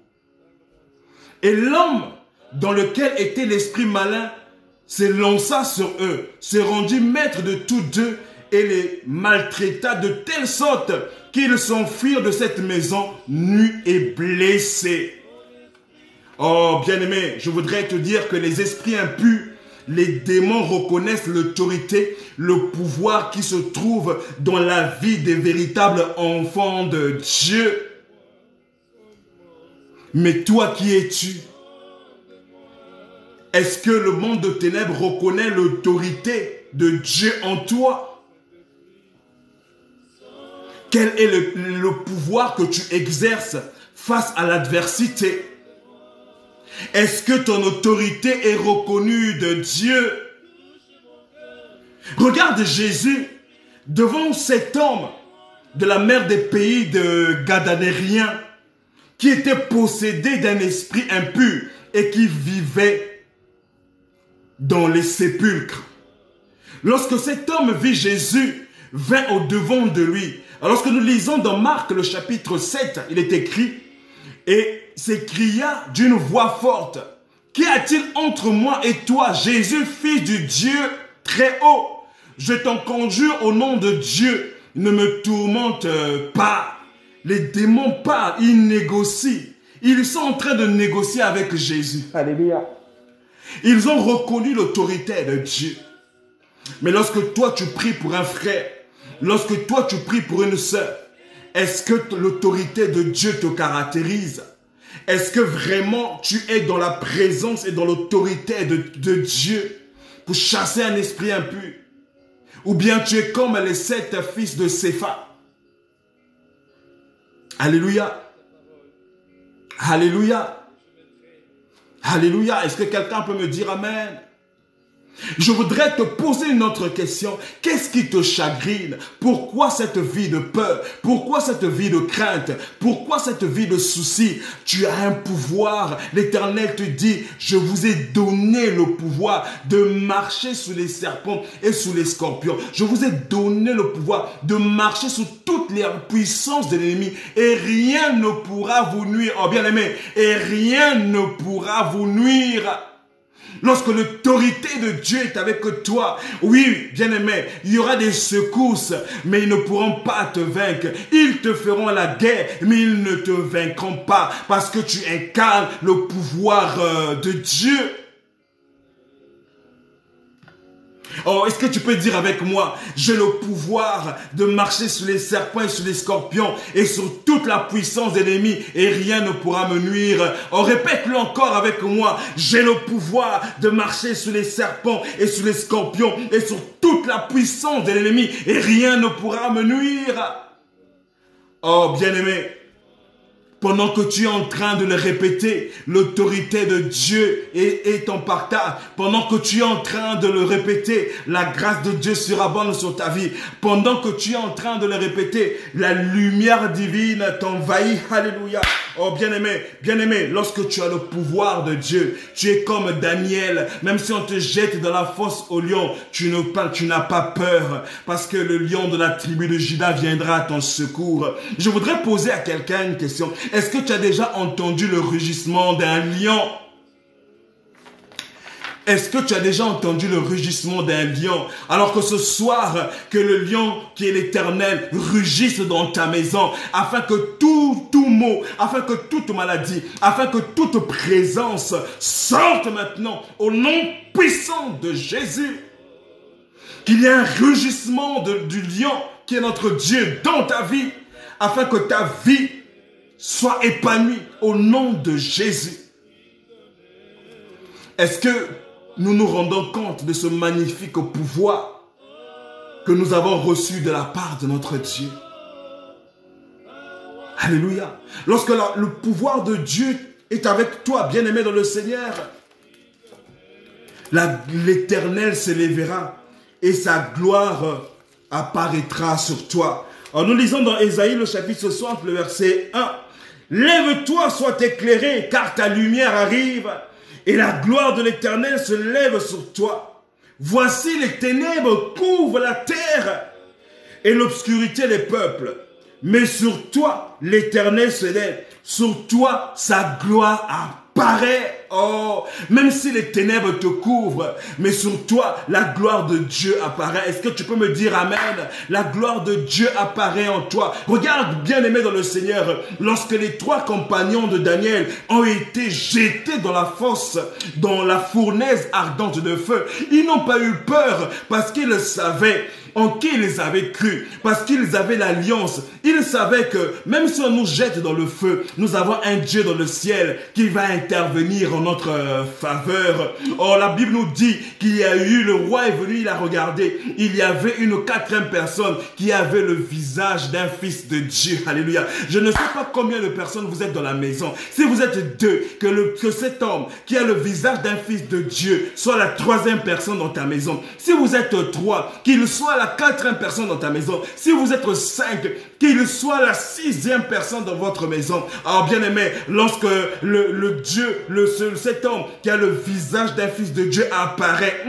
Et l'homme dans lequel était l'esprit malin s'élança sur eux, se rendit maître de tous deux et les maltraita de telle sorte qu'ils s'enfuirent de cette maison nus et blessés. Oh bien-aimé, je voudrais te dire que les esprits impurs, les démons reconnaissent l'autorité, le pouvoir qui se trouve dans la vie des véritables enfants de Dieu. Mais toi, qui es-tu? Est-ce que le monde de ténèbres reconnaît l'autorité de Dieu en toi? Quel est le pouvoir que tu exerces face à l'adversité? Est-ce que ton autorité est reconnue de Dieu? Regarde Jésus devant cet homme de la mer des pays de Gadanériens qui était possédé d'un esprit impur et qui vivait dans les sépulcres. Lorsque cet homme vit Jésus, vint au devant de lui. Alors, lorsque nous lisons dans Marc le chapitre 7, il est écrit, et s'écria d'une voix forte, qu'y a-t-il entre moi et toi, Jésus, fils du Dieu très haut? Je t'en conjure au nom de Dieu, ne me tourmente pas. Les démons parlent, ils négocient. Ils sont en train de négocier avec Jésus. Alléluia. Ils ont reconnu l'autorité de Dieu. Mais lorsque toi tu pries pour un frère, lorsque toi tu pries pour une sœur, est-ce que l'autorité de Dieu te caractérise? Est-ce que vraiment tu es dans la présence et dans l'autorité de Dieu pour chasser un esprit impur? Ou bien tu es comme les 7 fils de Sépha? Alléluia. Alléluia. Alléluia. Est-ce que quelqu'un peut me dire amen? Je voudrais te poser une autre question. Qu'est-ce qui te chagrine? Pourquoi cette vie de peur? Pourquoi cette vie de crainte? Pourquoi cette vie de soucis? Tu as un pouvoir. L'Éternel te dit, je vous ai donné le pouvoir de marcher sous les serpents et sous les scorpions. Je vous ai donné le pouvoir de marcher sous toutes les puissances de l'ennemi et rien ne pourra vous nuire. Oh bien aimé, et rien ne pourra vous nuire. Lorsque l'autorité de Dieu est avec toi, oui, bien-aimé, il y aura des secousses, mais ils ne pourront pas te vaincre. Ils te feront la guerre, mais ils ne te vaincront pas parce que tu incarnes le pouvoir de Dieu. Oh, est-ce que tu peux dire avec moi, j'ai le pouvoir de marcher sur les serpents et sur les scorpions et sur toute la puissance de l'ennemi et rien ne pourra me nuire. Oh, répète-le encore avec moi, j'ai le pouvoir de marcher sur les serpents et sur les scorpions et sur toute la puissance de l'ennemi et rien ne pourra me nuire. Oh, bien-aimé, pendant que tu es en train de le répéter, l'autorité de Dieu est en partage. Pendant que tu es en train de le répéter, la grâce de Dieu surabonde sur ta vie. Pendant que tu es en train de le répéter, la lumière divine t'envahit. Alléluia. Oh bien-aimé, lorsque tu as le pouvoir de Dieu, tu es comme Daniel. Même si on te jette dans la fosse au lion, tu n'as pas peur. Parce que le lion de la tribu de Juda viendra à ton secours. Je voudrais poser à quelqu'un une question. Est-ce que tu as déjà entendu le rugissement d'un lion? Est-ce que tu as déjà entendu le rugissement d'un lion? Alors que ce soir, que le lion qui est l'Éternel rugisse dans ta maison, afin que tout mot, afin que toute maladie, afin que toute présence sorte maintenant au nom puissant de Jésus. Qu'il y ait un rugissement du lion qui est notre Dieu dans ta vie, afin que ta vie soit épanouie au nom de Jésus. Est-ce que nous nous rendons compte de ce magnifique pouvoir que nous avons reçu de la part de notre Dieu? Alléluia. Lorsque le pouvoir de Dieu est avec toi, bien-aimé dans le Seigneur, l'Éternel s'élèvera et sa gloire apparaîtra sur toi. Alors nous lisons dans Ésaïe le chapitre 60, le verset 1. « Lève-toi, sois éclairé, car ta lumière arrive. Et la gloire de l'Éternel se lève sur toi. Voici les ténèbres couvrent la terre et l'obscurité les peuples. Mais sur toi, l'Éternel se lève. Sur toi, sa gloire apparaît. Oh, même si les ténèbres te couvrent, mais sur toi, la gloire de Dieu apparaît. Est-ce que tu peux me dire amen? La gloire de Dieu apparaît en toi. Regarde, bien-aimé dans le Seigneur, lorsque les 3 compagnons de Daniel ont été jetés dans la fosse, dans la fournaise ardente de feu, ils n'ont pas eu peur parce qu'ils savaient en qui ils avaient cru, parce qu'ils avaient l'alliance. Ils savaient que même si on nous jette dans le feu, nous avons un Dieu dans le ciel qui va intervenir en notre faveur. Oh, la Bible nous dit qu'il y a eu, le roi est venu, il a regardé, il y avait une 4e personne qui avait le visage d'un fils de Dieu. Alléluia. Je ne sais pas combien de personnes vous êtes dans la maison. Si vous êtes 2, que cet homme qui a le visage d'un fils de Dieu soit la 3e personne dans ta maison. Si vous êtes 3, qu'il soit la 4e personne dans ta maison. Si vous êtes 5, qu'il soit la 6e personne dans votre maison. Alors bien aimé, lorsque cet homme qui a le visage d'un fils de Dieu apparaît,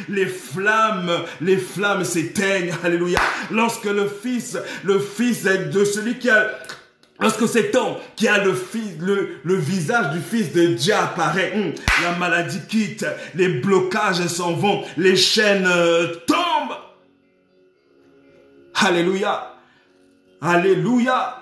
les flammes s'éteignent. Alléluia. Lorsque le fils de celui qui a... Lorsque cet homme qui a le visage du fils de Dieu apparaît, la maladie quitte, les blocages s'en vont, les chaînes tombent. Alléluia. Alléluia.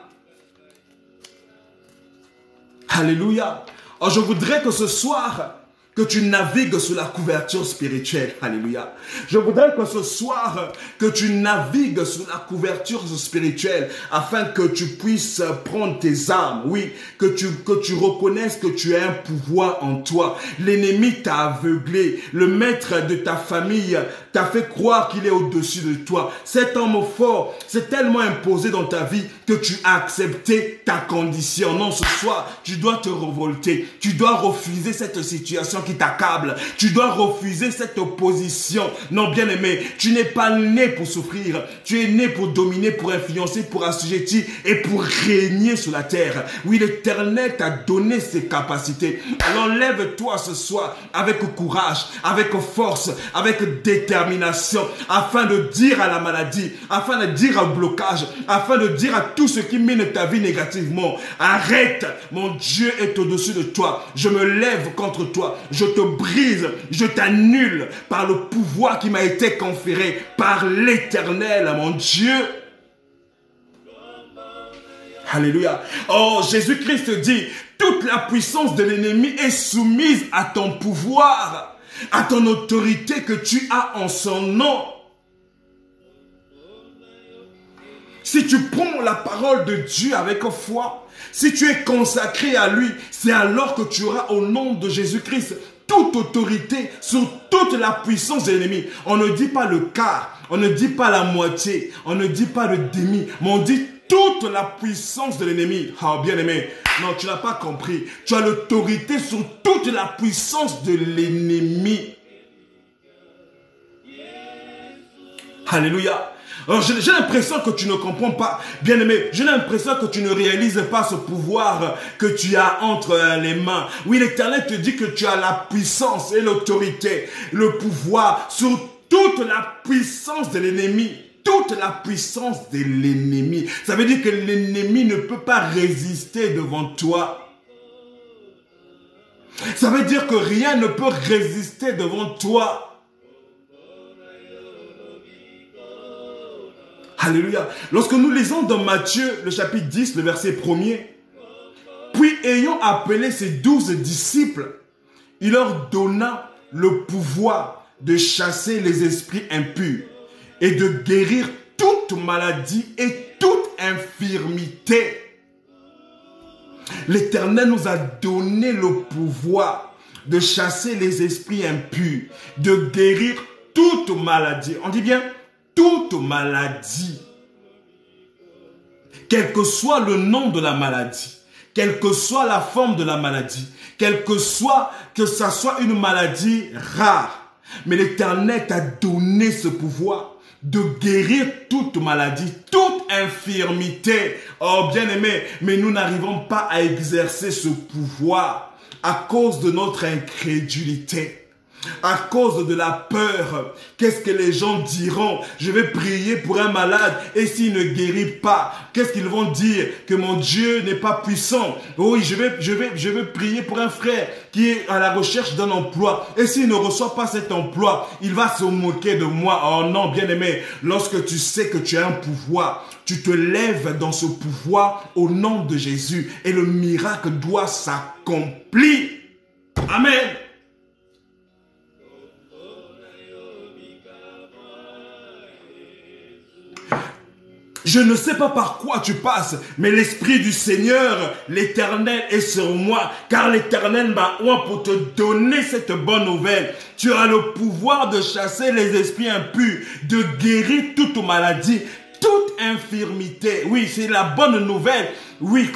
Alléluia. Alors je voudrais que ce soir, que tu navigues sous la couverture spirituelle. Alléluia. Je voudrais que ce soir, que tu navigues sous la couverture spirituelle afin que tu puisses prendre tes armes. Oui, que tu reconnaisses que tu as un pouvoir en toi. L'ennemi t'a aveuglé. Le maître de ta famille t'a fait croire qu'il est au-dessus de toi. Cet homme fort s'est tellement imposé dans ta vie que tu as accepté ta condition. Non, ce soir, tu dois te révolter. Tu dois refuser cette situation qui t'accable. Tu dois refuser cette opposition. Non, bien-aimé, tu n'es pas né pour souffrir. Tu es né pour dominer, pour influencer, pour assujettir et pour régner sur la terre. Oui, l'Éternel t'a donné ses capacités. Alors lève-toi ce soir avec courage, avec force, avec détermination, afin de dire à la maladie, afin de dire au blocage, afin de dire à tout ce qui mène ta vie négativement, arrête, mon Dieu est au-dessus de toi. Je me lève contre toi. Je te brise, je t'annule par le pouvoir qui m'a été conféré par l'Éternel, mon Dieu. Alléluia. Oh, Jésus-Christ dit, toute la puissance de l'ennemi est soumise à ton pouvoir. à ton autorité que tu as en son nom. Si tu prends la parole de Dieu avec foi, si tu es consacré à lui, c'est alors que tu auras au nom de Jésus-Christ toute autorité sur toute la puissance de l'ennemi. On ne dit pas le quart, on ne dit pas la moitié, on ne dit pas le demi, mais on dit toute la puissance de l'ennemi. Ah, bien-aimé, non, tu n'as pas compris. Tu as l'autorité sur toute la puissance de l'ennemi. Alléluia. Alors j'ai l'impression que tu ne comprends pas, bien-aimé, j'ai l'impression que tu ne réalises pas ce pouvoir que tu as entre les mains. Oui, l'Éternel te dit que tu as la puissance et l'autorité, le pouvoir sur toute la puissance de l'ennemi. Toute la puissance de l'ennemi. Ça veut dire que l'ennemi ne peut pas résister devant toi. Ça veut dire que rien ne peut résister devant toi. Alléluia. Lorsque nous lisons dans Matthieu, le chapitre 10, le verset 1er, puis ayant appelé ses 12 disciples, il leur donna le pouvoir de chasser les esprits impurs et de guérir toute maladie et toute infirmité. L'Éternel nous a donné le pouvoir de chasser les esprits impurs, de guérir toute maladie. On dit bien toute maladie. Quel que soit le nom de la maladie, quelle que soit la forme de la maladie, que ça soit une maladie rare, mais l'Éternel t'a donné ce pouvoir de guérir toute maladie, toute infirmité. Oh bien-aimé, mais nous n'arrivons pas à exercer ce pouvoir à cause de notre incrédulité. À cause de la peur, qu'est-ce que les gens diront? Je vais prier pour un malade et s'il ne guérit pas, qu'est-ce qu'ils vont dire? Que mon Dieu n'est pas puissant. Oui, je vais prier pour un frère qui est à la recherche d'un emploi et s'il ne reçoit pas cet emploi, il va se moquer de moi. Oh non, bien-aimé, lorsque tu sais que tu as un pouvoir, tu te lèves dans ce pouvoir au nom de Jésus et le miracle doit s'accomplir. Amen. Je ne sais pas par quoi tu passes, mais l'Esprit du Seigneur, l'Éternel est sur moi, car l'Éternel m'a oint pour te donner cette bonne nouvelle. Tu as le pouvoir de chasser les esprits impurs, de guérir toute maladie, toute infirmité. Oui, c'est la bonne nouvelle. Oui,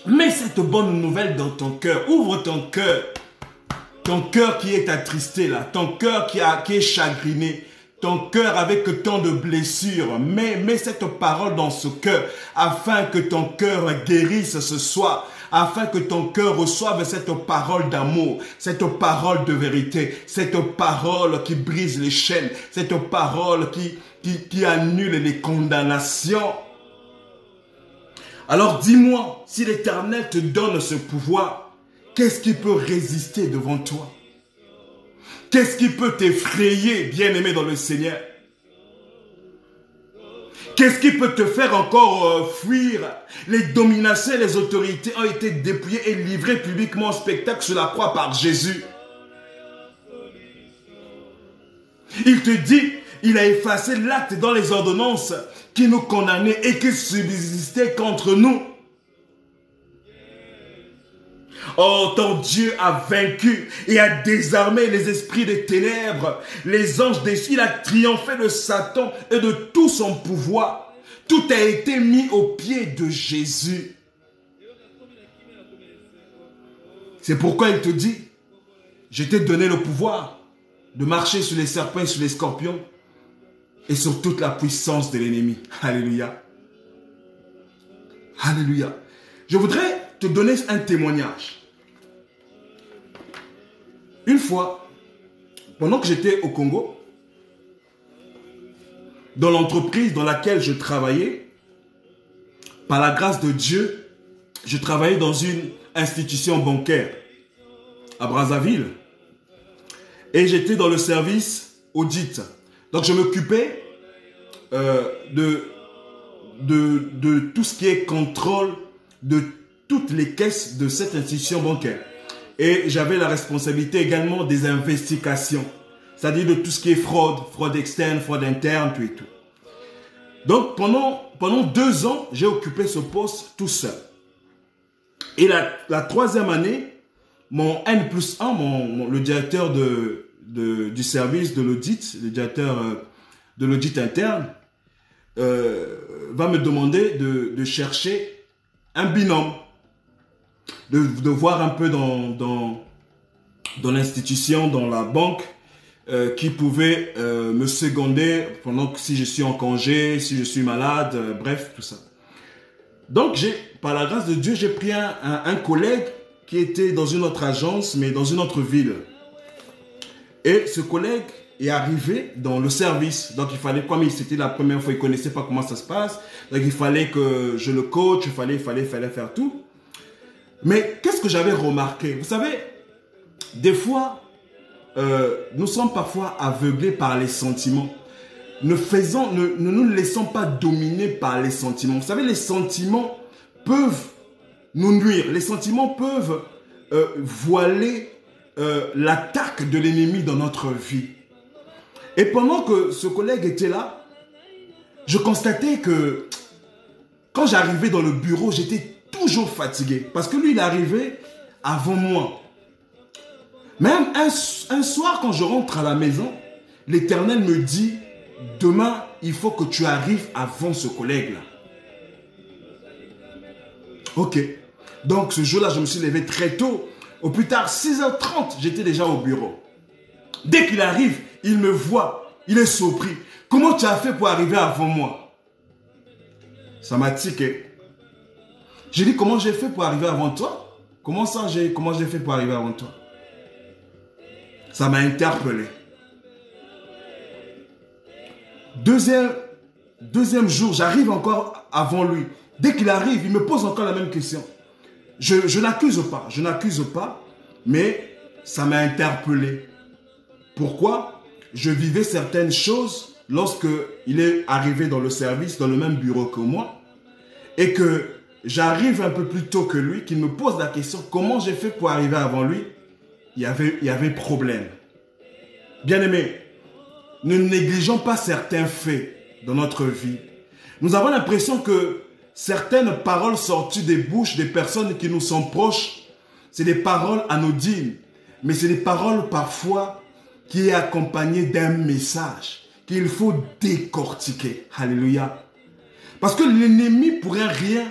mets cette bonne nouvelle dans ton cœur. Ouvre ton cœur. Ton cœur qui est attristé là, ton cœur qui est chagriné. Ton cœur avec tant de blessures, mets cette parole dans ce cœur afin que ton cœur guérisse ce soir, afin que ton cœur reçoive cette parole d'amour, cette parole de vérité, cette parole qui brise les chaînes, cette parole qui annule les condamnations. Alors dis-moi, si l'Éternel te donne ce pouvoir, qu'est-ce qui peut résister devant toi? Qu'est-ce qui peut t'effrayer, bien-aimé dans le Seigneur? Qu'est-ce qui peut te faire encore fuir? Les dominations et les autorités ont été dépouillées et livrées publiquement en spectacle sur la croix par Jésus. Il te dit, il a effacé l'acte dans les ordonnances qui nous condamnaient et qui subsistaient contre nous. Oh, ton Dieu a vaincu et a désarmé les esprits des ténèbres, les anges déchus. Il a triomphé de Satan et de tout son pouvoir. Tout a été mis aux pieds de Jésus. C'est pourquoi il te dit, je t'ai donné le pouvoir de marcher sur les serpents et sur les scorpions et sur toute la puissance de l'ennemi. Alléluia. Alléluia. Je voudrais te donner un témoignage. Une fois, pendant que j'étais au Congo, dans l'entreprise dans laquelle je travaillais, par la grâce de Dieu, je travaillais dans une institution bancaire à Brazzaville et j'étais dans le service audit. Donc je m'occupais de tout ce qui est contrôle de toutes les caisses de cette institution bancaire. Et j'avais la responsabilité également des investigations. C'est-à-dire de tout ce qui est fraude, fraude externe, fraude interne, tout et tout. Donc, pendant 2 ans, j'ai occupé ce poste tout seul. Et la troisième année, mon N+1, le directeur du service de l'audit, le directeur de l'audit interne, va me demander de chercher un binôme, de voir un peu dans l'institution, dans la banque, qui pouvait me seconder pendant que si je suis en congé, si je suis malade, bref, tout ça. Donc, par la grâce de Dieu, j'ai pris un collègue qui était dans une autre agence, mais dans une autre ville. Et ce collègue est arrivé dans le service. Donc, il fallait, comme c'était la première fois, il ne connaissait pas comment ça se passe. Donc, il fallait que je le coach, il fallait faire tout. Mais qu'est-ce que j'avais remarqué? Vous savez, des fois, nous sommes parfois aveuglés par les sentiments. Ne nous laissons pas dominer par les sentiments. Vous savez, les sentiments peuvent nous nuire. Les sentiments peuvent voiler l'attaque de l'ennemi dans notre vie. Et pendant que ce collègue était là, je constatais que quand j'arrivais dans le bureau, j'étais toujours fatigué. Parce que lui, il arrivait avant moi. Même un soir, quand je rentre à la maison, l'Éternel me dit, demain, il faut que tu arrives avant ce collègue-là. Ok. Donc, ce jour-là, je me suis levé très tôt. Au plus tard, 6h30, j'étais déjà au bureau. Dès qu'il arrive, il me voit. Il est surpris. Comment tu as fait pour arriver avant moi? Ça m'a tiqué. J'ai dit, comment j'ai fait pour arriver avant toi? Comment j'ai fait pour arriver avant toi? Ça m'a interpellé. Deuxième jour, j'arrive encore avant lui. Dès qu'il arrive, il me pose encore la même question. Je n'accuse pas, mais ça m'a interpellé. Pourquoi? Je vivais certaines choses lorsque il est arrivé dans le service, dans le même bureau que moi, et que j'arrive un peu plus tôt que lui, qu'il me pose la question, comment j'ai fait pour arriver avant lui? Il y avait problème. Bien-aimés, ne négligeons pas certains faits dans notre vie. Nous avons l'impression que certaines paroles sorties des bouches des personnes qui nous sont proches, c'est des paroles anodines, mais c'est des paroles parfois qui est accompagnées d'un message qu'il faut décortiquer. Alléluia. Parce que l'ennemi, pour un rien,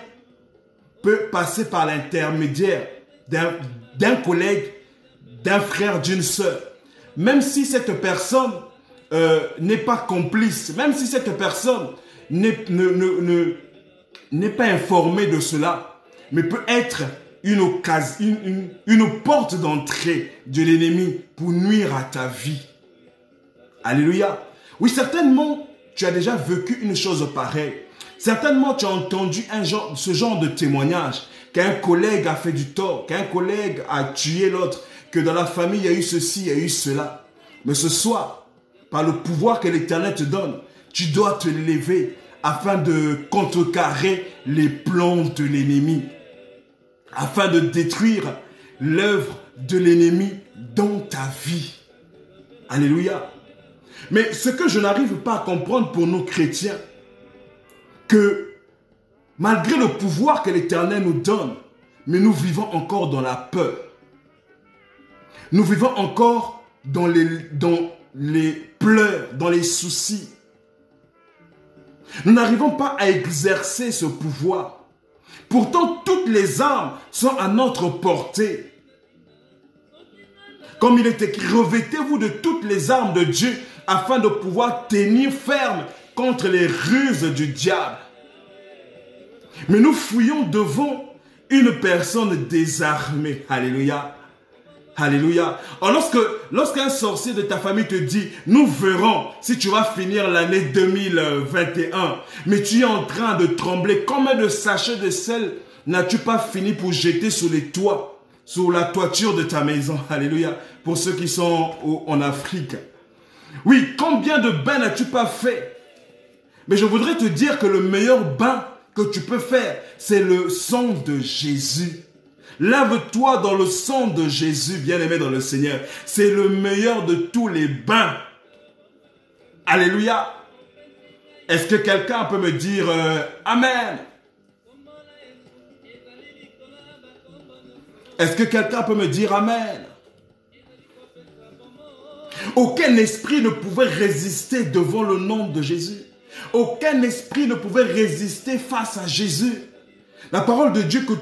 peut passer par l'intermédiaire d'un collègue, d'un frère, d'une sœur. Même si cette personne n'est pas complice, même si cette personne n'est pas informée de cela, mais peut être une porte d'entrée de l'ennemi pour nuire à ta vie. Alléluia. Oui, certainement, tu as déjà vécu une chose pareille. Certainement, tu as entendu ce genre de témoignage, qu'un collègue a fait du tort, qu'un collègue a tué l'autre, que dans la famille, il y a eu ceci, il y a eu cela. Mais ce soir, par le pouvoir que l'Éternel te donne, tu dois te lever afin de contrecarrer les plans de l'ennemi, afin de détruire l'œuvre de l'ennemi dans ta vie. Alléluia. Mais ce que je n'arrive pas à comprendre pour nous chrétiens, que malgré le pouvoir que l'Éternel nous donne, mais nous vivons encore dans la peur. Nous vivons encore dans les pleurs, dans les soucis. Nous n'arrivons pas à exercer ce pouvoir. Pourtant, toutes les armes sont à notre portée. Comme il est écrit, revêtez-vous de toutes les armes de Dieu afin de pouvoir tenir ferme contre les ruses du diable. Mais nous fouillons devant une personne désarmée. Alléluia. Alléluia. Alors lorsqu'un sorcier de ta famille te dit, nous verrons si tu vas finir l'année 2021, mais tu es en train de trembler, combien de sachets de sel n'as-tu pas fini pour jeter sur les toits, sur la toiture de ta maison? Alléluia. Pour ceux qui sont en Afrique. Oui, combien de bains n'as-tu pas fait? Mais je voudrais te dire que le meilleur bain que tu peux faire, c'est le sang de Jésus. Lave-toi dans le sang de Jésus, bien-aimé dans le Seigneur. C'est le meilleur de tous les bains. Alléluia. Est-ce que quelqu'un peut me dire Amen? Est-ce que quelqu'un peut me dire Amen? Aucun esprit ne pouvait résister devant le nom de Jésus. Aucun esprit ne pouvait résister face à Jésus. La parole de Dieu que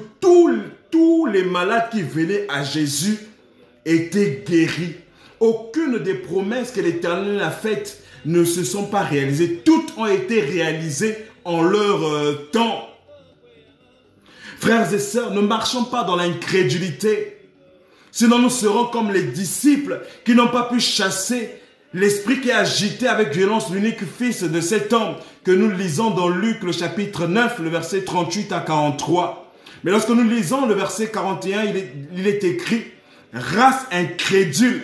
tous les malades qui venaient à Jésus étaient guéris. Aucune des promesses que l'Éternel a faites ne se sont pas réalisées. Toutes ont été réalisées en leur temps. Frères et sœurs, ne marchons pas dans l'incrédulité. Sinon nous serons comme les disciples qui n'ont pas pu chasser l'esprit qui a agité avec violence l'unique fils de cet homme que nous lisons dans Luc le chapitre 9, le verset 38 à 43. Mais lorsque nous lisons le verset 41, il est écrit « Race incrédule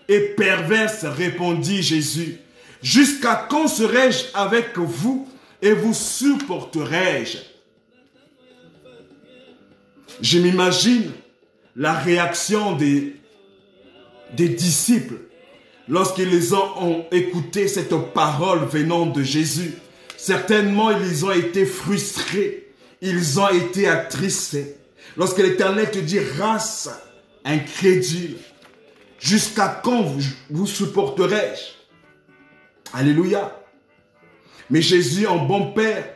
et perverse, répondit Jésus, jusqu'à quand serai-je avec vous et vous supporterai-je » Je m'imagine la réaction des disciples lorsqu'ils ont écouté cette parole venant de Jésus. Certainement, ils ont été frustrés. Ils ont été attristés. Lorsque l'Éternel te dit « race incrédule, jusqu'à quand vous supporterai-je » Alléluia. Mais Jésus, en bon Père,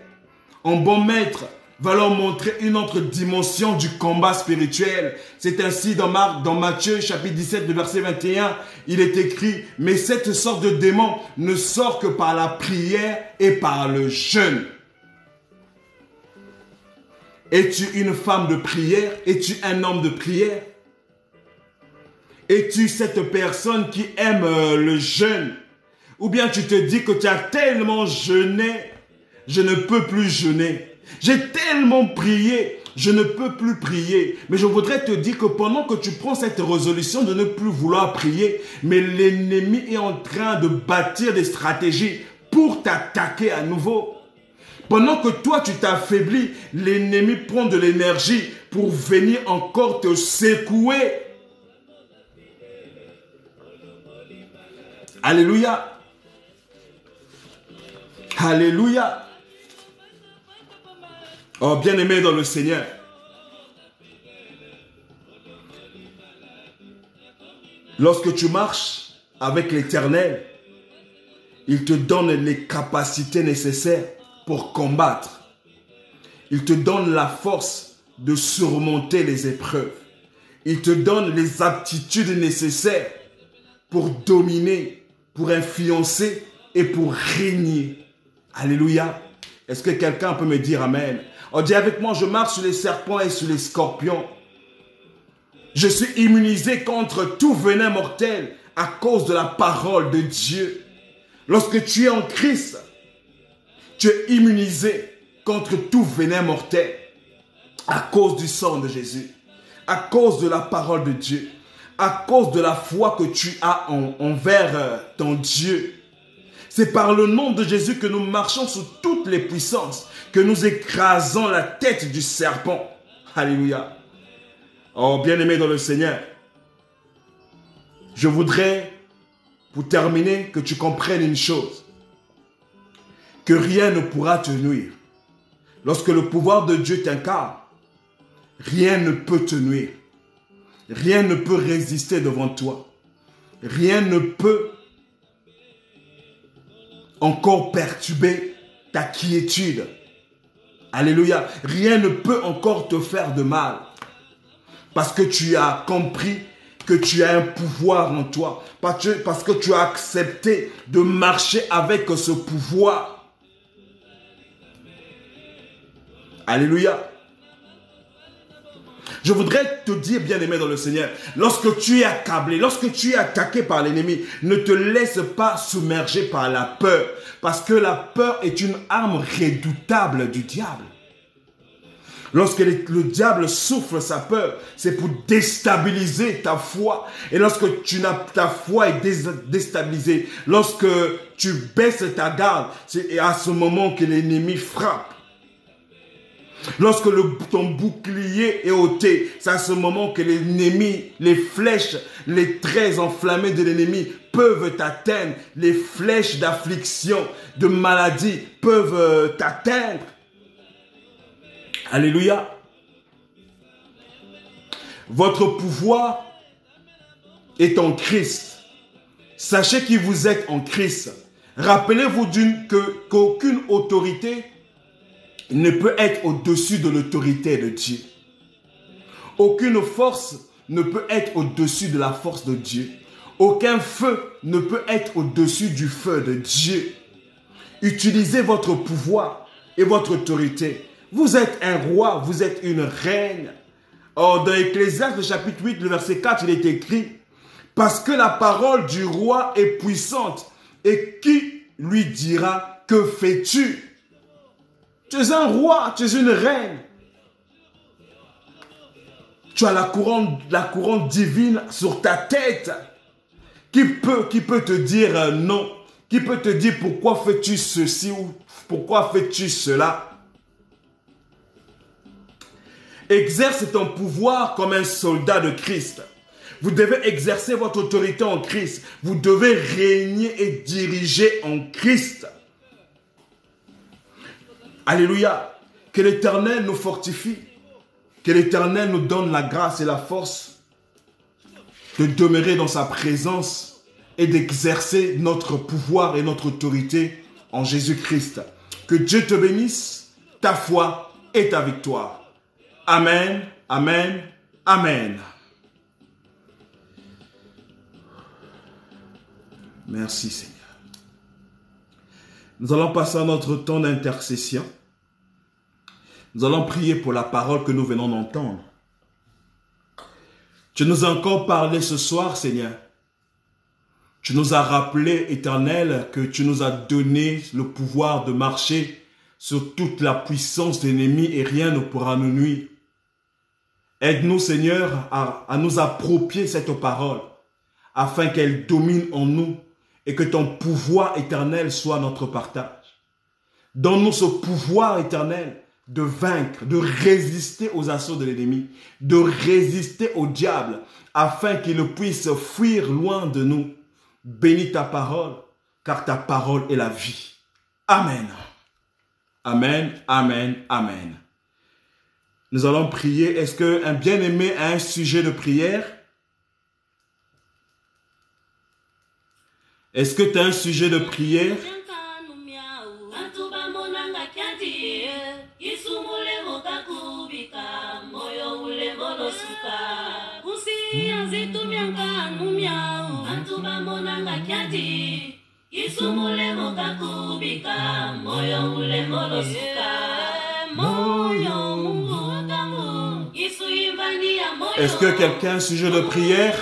en bon Maître, va leur montrer une autre dimension du combat spirituel. C'est ainsi dans Matthieu chapitre 17, verset 21, il est écrit « Mais cette sorte de démon ne sort que par la prière et par le jeûne. » Es-tu une femme de prière? Es-tu un homme de prière? Es-tu cette personne qui aime le jeûne? Ou bien tu te dis que tu as tellement jeûné, je ne peux plus jeûner. J'ai tellement prié, je ne peux plus prier. Mais je voudrais te dire que pendant que tu prends cette résolution de ne plus vouloir prier, mais l'ennemi est en train de bâtir des stratégies pour t'attaquer à nouveau. Pendant que toi tu t'affaiblis, l'ennemi prend de l'énergie pour venir encore te secouer. Alléluia. Alléluia. Oh, bien-aimé dans le Seigneur. Lorsque tu marches avec l'Éternel, il te donne les capacités nécessaires pour combattre. Il te donne la force de surmonter les épreuves. Il te donne les aptitudes nécessaires pour dominer, pour influencer et pour régner. Alléluia. Est-ce que quelqu'un peut me dire Amen? On dit avec moi, je marche sur les serpents et sur les scorpions. Je suis immunisé contre tout venin mortel à cause de la parole de Dieu. Lorsque tu es en Christ, tu es immunisé contre tout venin mortel à cause du sang de Jésus, à cause de la parole de Dieu, à cause de la foi que tu as envers ton Dieu. C'est par le nom de Jésus que nous marchons sous toutes les puissances, que nous écrasons la tête du serpent. Alléluia. Oh, bien-aimé dans le Seigneur, je voudrais, pour terminer, que tu comprennes une chose. Que rien ne pourra te nuire. Lorsque le pouvoir de Dieu t'incarne, rien ne peut te nuire. Rien ne peut résister devant toi. Rien ne peut encore perturber ta quiétude. Alléluia. Rien ne peut encore te faire de mal. Parce que tu as compris que tu as un pouvoir en toi. Parce que tu as accepté de marcher avec ce pouvoir. Alléluia. Je voudrais te dire, bien-aimé dans le Seigneur, lorsque tu es accablé, lorsque tu es attaqué par l'ennemi, ne te laisse pas submerger par la peur. Parce que la peur est une arme redoutable du diable. Lorsque le diable souffle sa peur, c'est pour déstabiliser ta foi. Et lorsque ta foi est déstabilisée, lorsque tu baisses ta garde, c'est à ce moment que l'ennemi frappe. Lorsque ton bouclier est ôté, c'est à ce moment que l'ennemi, les flèches, les traits enflammés de l'ennemi peuvent t'atteindre. Les flèches d'affliction, de maladie peuvent t'atteindre. Alléluia. Votre pouvoir est en Christ. Sachez qui vous êtes en Christ. Rappelez-vous qu'aucune autorité ne peut être au-dessus de l'autorité de Dieu. Aucune force ne peut être au-dessus de la force de Dieu. Aucun feu ne peut être au-dessus du feu de Dieu. Utilisez votre pouvoir et votre autorité. Vous êtes un roi, vous êtes une reine. Or, dans Ecclésiaste, chapitre 8, le verset 4, il est écrit « Parce que la parole du roi est puissante, et qui lui dira, que fais-tu » Tu es un roi, tu es une reine. Tu as la couronne divine sur ta tête. Qui peut te dire non? Qui peut te dire pourquoi fais-tu ceci ou pourquoi fais-tu cela? Exerce ton pouvoir comme un soldat de Christ. Vous devez exercer votre autorité en Christ. Vous devez régner et diriger en Christ. Alléluia. Que l'Éternel nous fortifie. Que l'Éternel nous donne la grâce et la force de demeurer dans sa présence et d'exercer notre pouvoir et notre autorité en Jésus-Christ. Que Dieu te bénisse, ta foi et ta victoire. Amen, amen, amen. Merci Seigneur. Nous allons passer à notre temps d'intercession. Nous allons prier pour la parole que nous venons d'entendre. Tu nous as encore parlé ce soir, Seigneur. Tu nous as rappelé, Éternel, que tu nous as donné le pouvoir de marcher sur toute la puissance de l'ennemi et rien ne pourra nous nuire. Aide-nous, Seigneur, à nous approprier cette parole afin qu'elle domine en nous et que ton pouvoir éternel soit notre partage. Donne-nous ce pouvoir éternel de vaincre, de résister aux assauts de l'ennemi, de résister au diable, afin qu'il puisse fuir loin de nous. Bénis ta parole, car ta parole est la vie. Amen. Amen, amen, amen. Nous allons prier. Est-ce qu'un bien-aimé a un sujet de prière? Est-ce que tu as un sujet de prière? Est-ce que quelqu'un a un sujet de prière?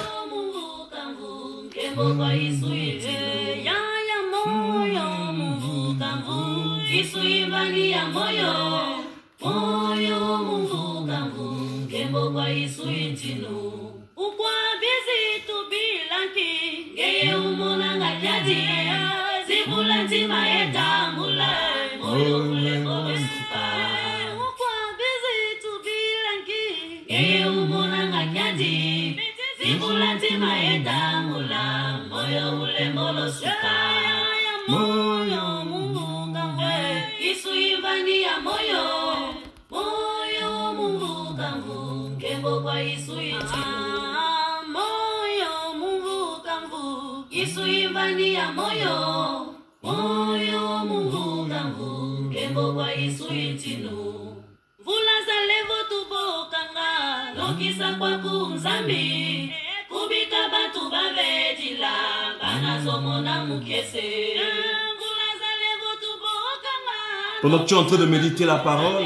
Pendant que tu es en train de méditer la parole,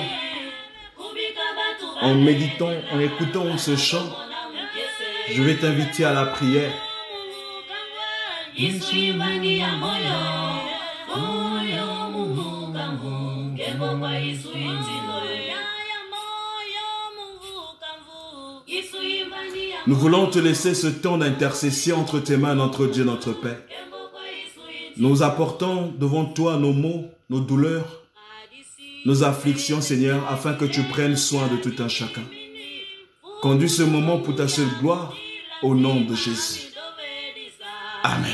en méditant, en écoutant ce chant, je vais t'inviter à la prière. Nous voulons te laisser ce temps d'intercession entre tes mains, notre Dieu, notre Père. Nous apportons devant toi nos maux, nos douleurs, nos afflictions, Seigneur, afin que tu prennes soin de tout un chacun. Conduis ce moment pour ta seule gloire, au nom de Jésus. Amen.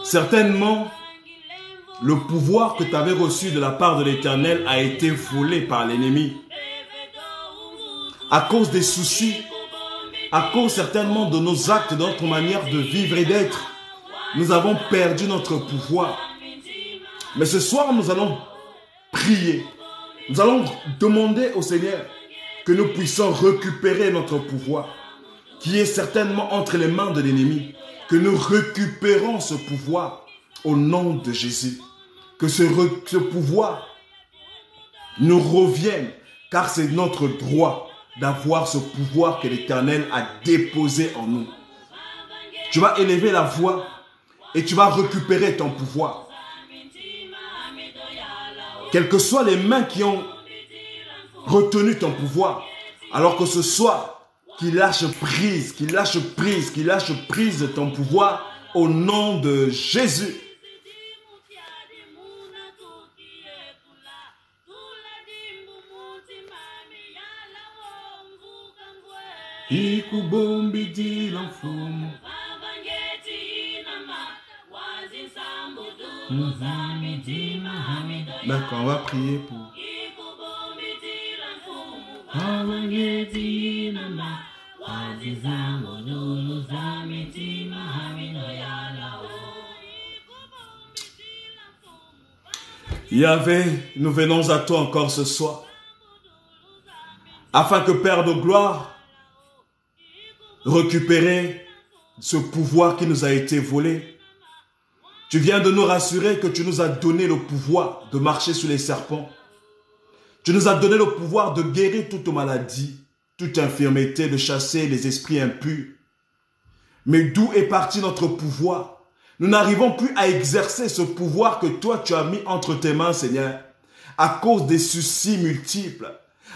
Certainement, le pouvoir que tu avais reçu de la part de l'Éternel a été volé par l'ennemi. À cause des soucis, à cause certainement de nos actes, de notre manière de vivre et d'être, nous avons perdu notre pouvoir. Mais ce soir, nous allons prier. Nous allons demander au Seigneur que nous puissions récupérer notre pouvoir, qui est certainement entre les mains de l'ennemi. Que nous récupérons ce pouvoir au nom de Jésus. Que ce pouvoir nous revienne, car c'est notre droit d'avoir ce pouvoir que l'Éternel a déposé en nous. Tu vas élever la voix et tu vas récupérer ton pouvoir. Quelles que soient les mains qui ont retenu ton pouvoir, alors que ce soit qui lâche prise, qui lâche prise, qui lâche prise de ton pouvoir au nom de Jésus. D'accord, on va prier pour... Yahvé, nous venons à toi encore ce soir, afin que Père de gloire, récupérer ce pouvoir qui nous a été volé. Tu viens de nous rassurer que tu nous as donné le pouvoir de marcher sur les serpents. Tu nous as donné le pouvoir de guérir toute maladie, toute infirmité, de chasser les esprits impurs. Mais d'où est parti notre pouvoir? Nous n'arrivons plus à exercer ce pouvoir que toi tu as mis entre tes mains, Seigneur, à cause des soucis multiples.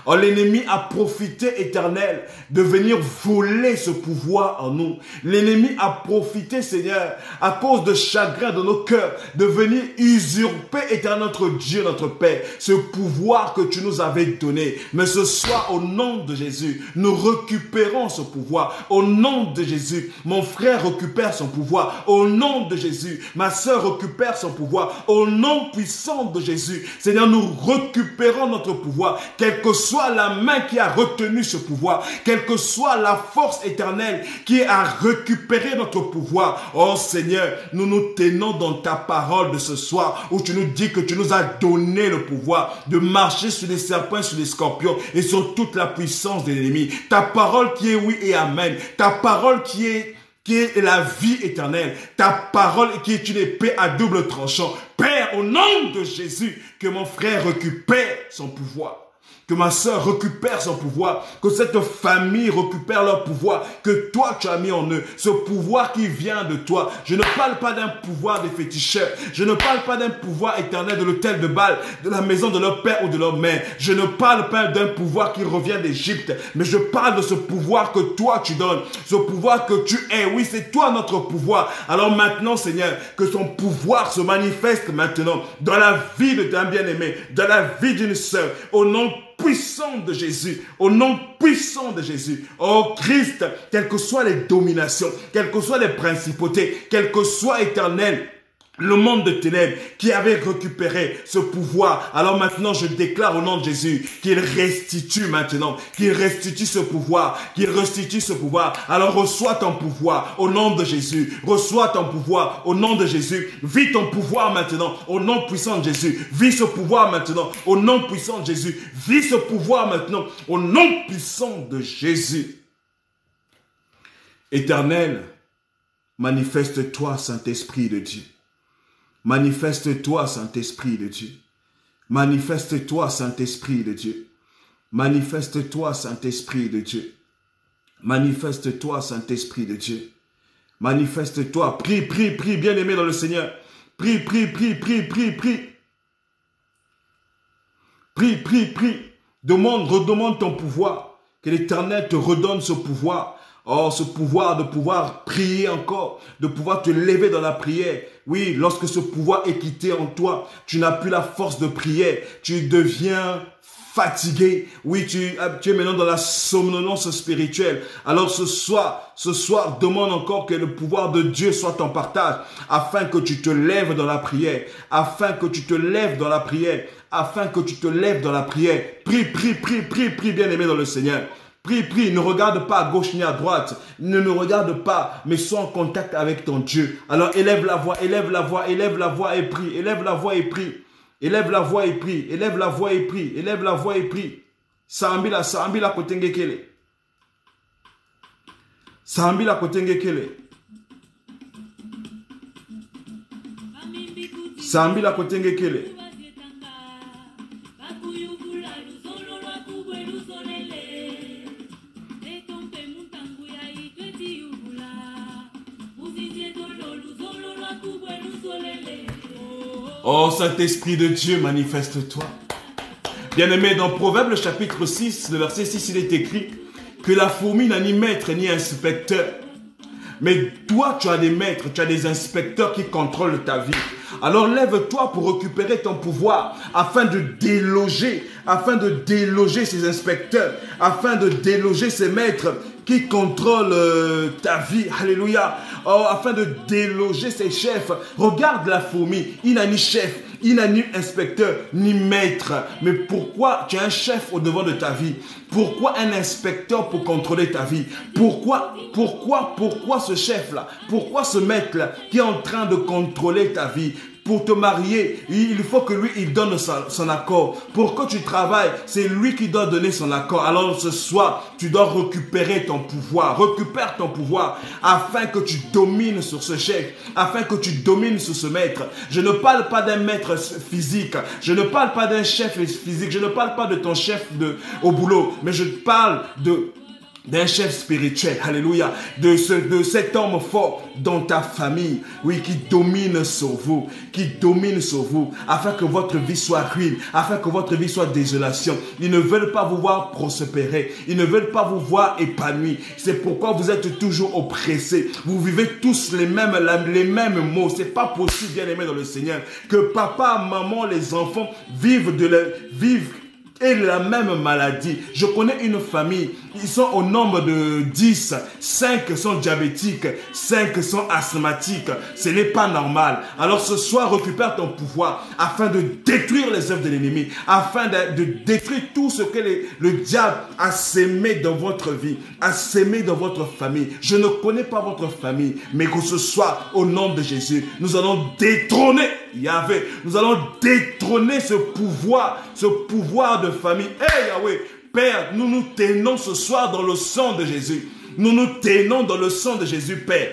Oh, l'ennemi a profité, Éternel, de venir voler ce pouvoir en nous. L'ennemi a profité, Seigneur, à cause de chagrin de nos cœurs, de venir usurper, Éternel, notre Dieu, notre Père, ce pouvoir que tu nous avais donné. Mais ce soir, au nom de Jésus, nous récupérons ce pouvoir. Au nom de Jésus, mon frère récupère son pouvoir. Au nom de Jésus, ma sœur récupère son pouvoir. Au nom puissant de Jésus, Seigneur, nous récupérons notre pouvoir. Quel que soit la main qui a retenu ce pouvoir, quelle que soit la force éternelle qui a récupéré notre pouvoir. Oh Seigneur, nous nous tenons dans ta parole de ce soir où tu nous dis que tu nous as donné le pouvoir de marcher sur les serpents, sur les scorpions et sur toute la puissance de l'ennemi. Ta parole qui est oui et amen. Ta parole qui est la vie éternelle. Ta parole qui est une épée à double tranchant. Père, au nom de Jésus, que mon frère récupère son pouvoir. Que ma sœur récupère son pouvoir, que cette famille récupère leur pouvoir, que toi tu as mis en eux, ce pouvoir qui vient de toi. Je ne parle pas d'un pouvoir des féticheurs, je ne parle pas d'un pouvoir éternel de l'autel de Baal, de la maison de leur père ou de leur mère. Je ne parle pas d'un pouvoir qui revient d'Égypte, mais je parle de ce pouvoir que toi tu donnes, ce pouvoir que tu es. Oui, c'est toi notre pouvoir. Alors maintenant, Seigneur, que son pouvoir se manifeste maintenant dans la vie de ta bien-aimée, dans la vie d'une sœur, au nom puissant de Jésus, au nom puissant de Jésus. Oh Christ, quelles que soient les dominations, quelles que soient les principautés, quel que soit éternel, le monde de ténèbres qui avait récupéré ce pouvoir. Alors maintenant, je déclare au nom de Jésus qu'il restitue maintenant, qu'il restitue ce pouvoir, qu'il restitue ce pouvoir. Alors reçois ton pouvoir au nom de Jésus. Reçois ton pouvoir au nom de Jésus. Vis ton pouvoir maintenant au nom puissant de Jésus. Vis ce pouvoir maintenant au nom puissant de Jésus. Vis ce pouvoir maintenant au nom puissant de Jésus. Éternel, manifeste-toi, Saint-Esprit de Dieu. Manifeste-toi, Saint-Esprit de Dieu. Manifeste-toi, Saint-Esprit de Dieu. Manifeste-toi, Saint-Esprit de Dieu. Manifeste-toi, Saint-Esprit de Dieu. Manifeste-toi. Prie, prie, prie, bien-aimé dans le Seigneur. Prie, prie, prie, prie, prie, prie. Prie, prie, prie. Demande, redemande ton pouvoir. Que l'Éternel te redonne ce pouvoir. Oh, ce pouvoir de pouvoir prier encore, de pouvoir te lever dans la prière. Oui, lorsque ce pouvoir est quitté en toi, tu n'as plus la force de prière. Tu deviens fatigué. Oui, tu es maintenant dans la somnolence spirituelle. Alors ce soir, demande encore que le pouvoir de Dieu soit ton partage, afin que tu te lèves dans la prière, afin que tu te lèves dans la prière, afin que tu te lèves dans la prière. Prie, prie, prie, prie, prie, bien-aimé dans le Seigneur. Prie, prie, ne regarde pas à gauche ni à droite. Ne regarde pas, mais sois en contact avec ton Dieu. Alors élève la voix, élève la voix, élève la voix et prie. Élève la voix et prie. Élève la voix et prie. Élève la voix et prie. Élève la voix et prie. Sambila kotenge kele. Sambila kotenge kele. Sambila kotenge kele. Oh Saint-Esprit de Dieu, manifeste-toi. Bien-aimé, dans Proverbe le chapitre 6, le verset 6, il est écrit que la fourmi n'a ni maître ni inspecteur. Mais toi, tu as des maîtres, tu as des inspecteurs qui contrôlent ta vie. Alors lève-toi pour récupérer ton pouvoir afin de déloger ces inspecteurs, afin de déloger ces maîtres qui contrôlent ta vie. Alléluia. Oh, afin de déloger ces chefs. Regarde la fourmi, il n'a ni chef, il n'a ni inspecteur, ni maître. Mais pourquoi tu as un chef au devant de ta vie? Pourquoi un inspecteur pour contrôler ta vie? Pourquoi ce chef-là? Pourquoi ce maître-là qui est en train de contrôler ta vie? Pour te marier, il faut que lui, il donne son accord. Pour que tu travailles, c'est lui qui doit donner son accord. Alors ce soir, tu dois récupérer ton pouvoir. Récupère ton pouvoir afin que tu domines sur ce chef, afin que tu domines sur ce maître. Je ne parle pas d'un maître physique. Je ne parle pas d'un chef physique. Je ne parle pas de ton chef au boulot. Mais je parle d'un chef spirituel, alléluia, de cet homme fort dans ta famille, oui, qui domine sur vous, afin que votre vie soit ruine, afin que votre vie soit désolation. Ils ne veulent pas vous voir prospérer, ils ne veulent pas vous voir épanoui. C'est pourquoi vous êtes toujours oppressés. Vous vivez tous les mêmes mots. C'est pas possible, bien aimé dans le Seigneur, que papa, maman, les enfants vivent et la même maladie. Je connais une famille, ils sont au nombre de 10, 5 sont diabétiques, 5 sont asthmatiques. Ce n'est pas normal. Alors ce soir, récupère ton pouvoir afin de détruire les œuvres de l'ennemi, afin de détruire tout ce que le diable a sémé dans votre vie, a sémé dans votre famille. Je ne connais pas votre famille, mais que ce soit au nom de Jésus, nous allons détrôner Yahvé, nous allons détrôner ce pouvoir de famille. Hey Yahweh, Père, nous nous tenons ce soir dans le sang de Jésus. Nous nous tenons dans le sang de Jésus, Père.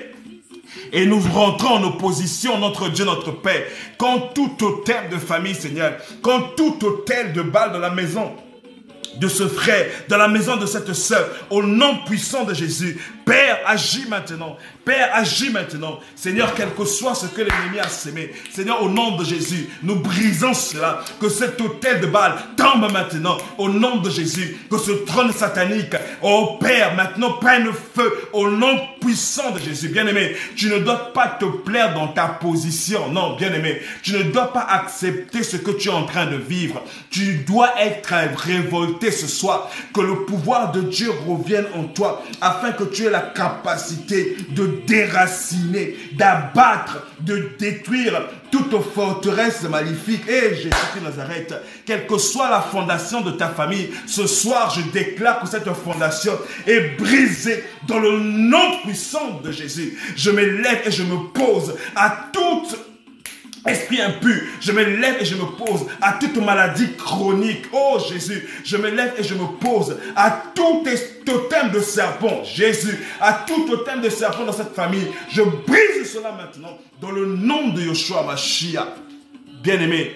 Et nous rentrons en opposition, notre Dieu, notre Père, quand tout hôtel de famille, Seigneur, quand tout hôtel de Baal dans la maison de ce frère, dans la maison de cette sœur, au nom puissant de Jésus, Père, agis maintenant. Père, agis maintenant. Seigneur, quel que soit ce que l'ennemi a sémé, Seigneur, au nom de Jésus, nous brisons cela. Que cet autel de Baal tombe maintenant. Au nom de Jésus, que ce trône satanique, oh Père, maintenant prenne feu. Au nom puissant de Jésus. Bien-aimé, tu ne dois pas te plaire dans ta position. Non, bien-aimé, tu ne dois pas accepter ce que tu es en train de vivre. Tu dois être révolté ce soir. Que le pouvoir de Dieu revienne en toi, afin que tu aies la capacité de déraciner, d'abattre, de détruire toute forteresse maléfique. Et Jésus-Christ de Nazareth, quelle que soit la fondation de ta famille, ce soir je déclare que cette fondation est brisée dans le nom puissant de Jésus. Je me lève et je me pose à toute esprit impur, je me lève et je me pose à toute maladie chronique. Oh Jésus, je me lève et je me pose à tout totem de serpent. Jésus, à tout totem de serpent dans cette famille. Je brise cela maintenant dans le nom de Yeshua Mashiach. Bien-aimé,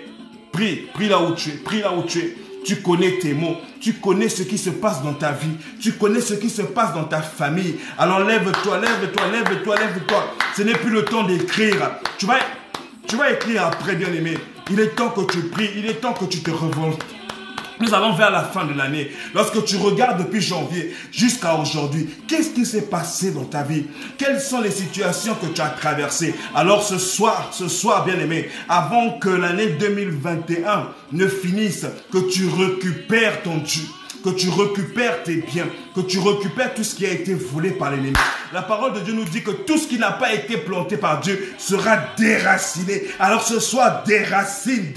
prie là où tu es, prie là où tu es. Tu connais tes mots. Tu connais ce qui se passe dans ta vie. Tu connais ce qui se passe dans ta famille. Alors lève-toi, lève-toi, lève-toi, lève-toi. Ce n'est plus le temps d'écrire. Tu vas écrire après, bien-aimé. Il est temps que tu pries. Il est temps que tu te révoltes. Nous allons vers la fin de l'année. Lorsque tu regardes depuis janvier jusqu'à aujourd'hui, qu'est-ce qui s'est passé dans ta vie? Quelles sont les situations que tu as traversées? Alors ce soir, bien-aimé, avant que l'année 2021 ne finisse, que tu récupères ton Dieu, que tu récupères tes biens, que tu récupères tout ce qui a été volé par l'ennemi. La parole de Dieu nous dit que tout ce qui n'a pas été planté par Dieu sera déraciné. Alors ce soir, déracine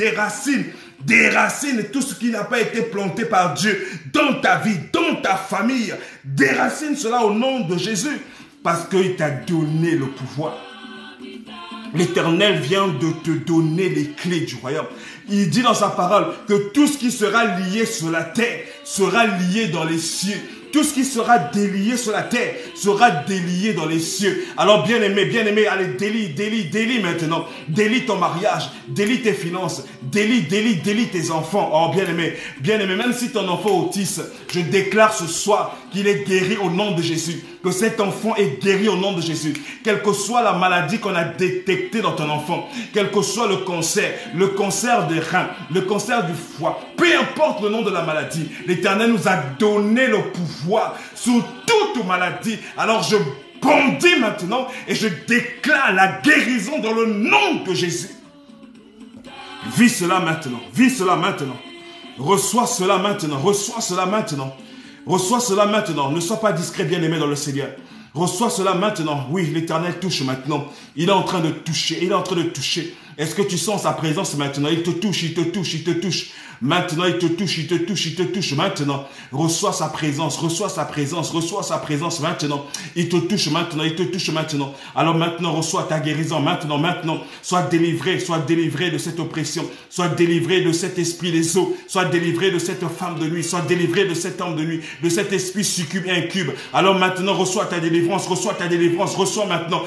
tout ce qui n'a pas été planté par Dieu dans ta vie, dans ta famille. Déracine cela au nom de Jésus, parce qu'il t'a donné le pouvoir. L'Éternel vient de te donner les clés du royaume. Il dit dans sa parole que tout ce qui sera lié sur la terre sera lié dans les cieux. Tout ce qui sera délié sur la terre sera délié dans les cieux. Alors bien-aimé, allez, délie maintenant. Délie ton mariage, délie tes finances, délie tes enfants. Oh bien-aimé, même si ton enfant est autiste, je déclare ce soir qu'il est guéri au nom de Jésus. Que cet enfant est guéri au nom de Jésus. Quelle que soit la maladie qu'on a détectée dans ton enfant, quel que soit le cancer des reins, le cancer du foie, peu importe le nom de la maladie, l'Éternel nous a donné le pouvoir sur toute maladie. Alors je bondis maintenant et je déclare la guérison dans le nom de Jésus. Vis cela maintenant, reçois cela maintenant, reçois cela maintenant. Ne sois pas discret, bien-aimé dans le Seigneur. Reçois cela maintenant. Oui, l'Éternel touche maintenant. Il est en train de toucher. Est-ce que tu sens sa présence maintenant? Il te touche. Maintenant, il te touche. Maintenant, reçois sa présence maintenant. Il te touche maintenant. Alors maintenant, reçois ta guérison. Maintenant, sois délivré de cette oppression. Sois délivré de cet esprit des eaux. Sois délivré de cette femme de nuit. Sois délivré de cet homme de nuit. De cet esprit succube et incube. Alors maintenant, reçois ta délivrance. Reçois maintenant.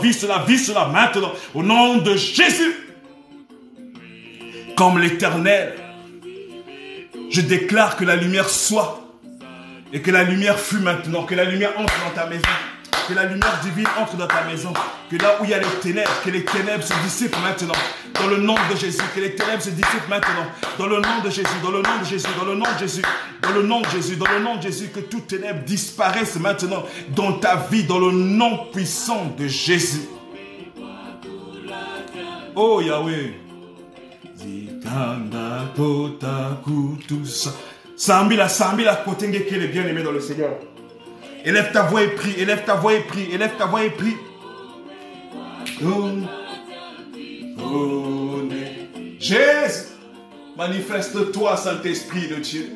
Vis cela maintenant. Au nom de Jésus. Comme l'Éternel, je déclare que la lumière soit et que la lumière fût maintenant, que la lumière entre dans ta maison, que la lumière divine entre dans ta maison, que là où il y a les ténèbres, que les ténèbres se dissipent maintenant, dans le nom de Jésus, que les ténèbres se dissipent maintenant, dans le nom de Jésus, dans le nom de Jésus, dans le nom de Jésus, dans le nom de Jésus, dans le nom de Jésus, que toutes ténèbres disparaissent maintenant dans ta vie, dans le nom puissant de Jésus. Oh Yahweh. Sambila, kotenge qui est bien aimé dans le Seigneur. Élève ta voix et prie. Jésus, manifeste-toi, Saint-Esprit de Dieu.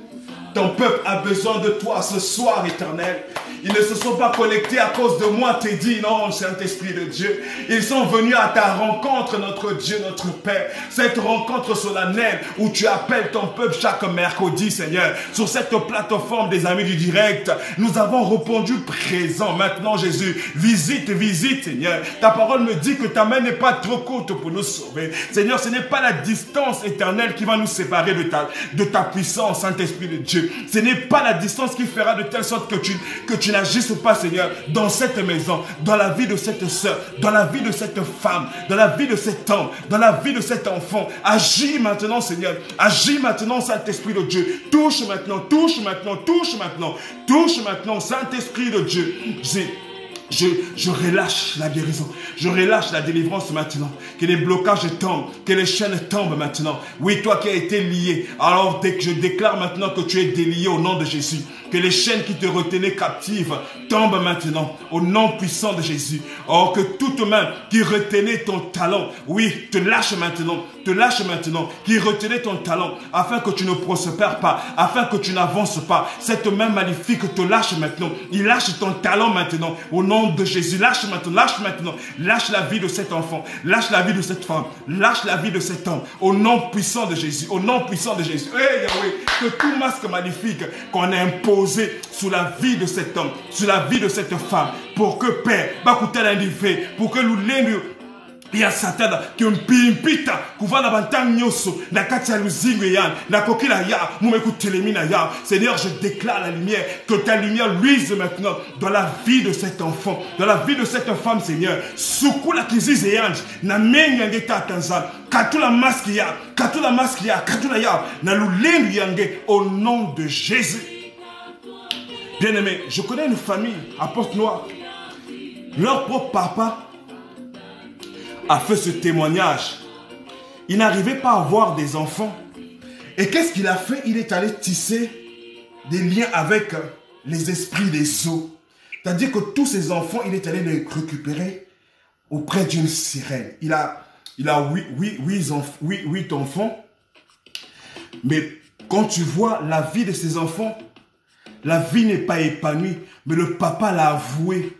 Ton peuple a besoin de toi ce soir, Éternel. Ils ne se sont pas connectés à cause de moi, t'es dit, non, Saint-Esprit de Dieu. Ils sont venus à ta rencontre, notre Dieu, notre Père. Cette rencontre solennelle où tu appelles ton peuple chaque mercredi, Seigneur. Sur cette plateforme des amis du direct, nous avons répondu présent. Maintenant, Jésus, visite, Seigneur. Ta parole me dit que ta main n'est pas trop courte pour nous sauver. Seigneur, ce n'est pas la distance éternelle qui va nous séparer de ta puissance, Saint-Esprit de Dieu. Ce n'est pas la distance qui fera de telle sorte que tu n'agisses pas, Seigneur, dans cette maison, dans la vie de cette sœur, dans la vie de cette femme, dans la vie de cet homme, dans la vie de cet enfant. Agis maintenant, Seigneur. Agis maintenant, Saint-Esprit de Dieu. Touche maintenant, Saint-Esprit de Dieu. Je relâche la guérison. Je relâche la délivrance maintenant. Que les blocages tombent. Que les chaînes tombent maintenant. Oui, toi qui as été lié. Alors je déclare maintenant que tu es délié au nom de Jésus. Que les chaînes qui te retenaient captive tombent maintenant. Au nom puissant de Jésus. Or que toute main qui retenait ton talent, oui, te lâche maintenant. Qui retenait ton talent afin que tu ne prospères pas. Afin que tu n'avances pas. Cette main maléfique te lâche maintenant. Il lâche ton talent maintenant. Au nom de Jésus, lâche maintenant, lâche la vie de cet enfant, lâche la vie de cette femme, lâche la vie de cet homme, au nom puissant de Jésus, Hey Yahweh, que tout masque maléfique qu'on a imposé sur la vie de cet homme, sur la vie de cette femme, pour que Père, pour que nous ya satana kimpimpita kuva na bantang nyoso na kati ya luzingo ya na kokila ya mumekutelemi na ya. Seigneur, je déclare la lumière, que ta lumière luise maintenant dans la vie de cet enfant, dans la vie de cette femme, Seigneur. Sukula kizize yanj na menga ngeta tanza katula masque ya katula ya na lulengu yange au nom de Jésus. Bien-aimé, je connais une famille à Porte-Noire. Leur propre papa a fait ce témoignage. Il n'arrivait pas à avoir des enfants. Et qu'est-ce qu'il a fait? Il est allé tisser des liens avec les esprits des eaux. C'est-à-dire que tous ses enfants, il est allé les récupérer auprès d'une sirène. Il a 8 enfants. Mais quand tu vois la vie de ses enfants, la vie n'est pas épanouie. Mais le papa l'a avoué.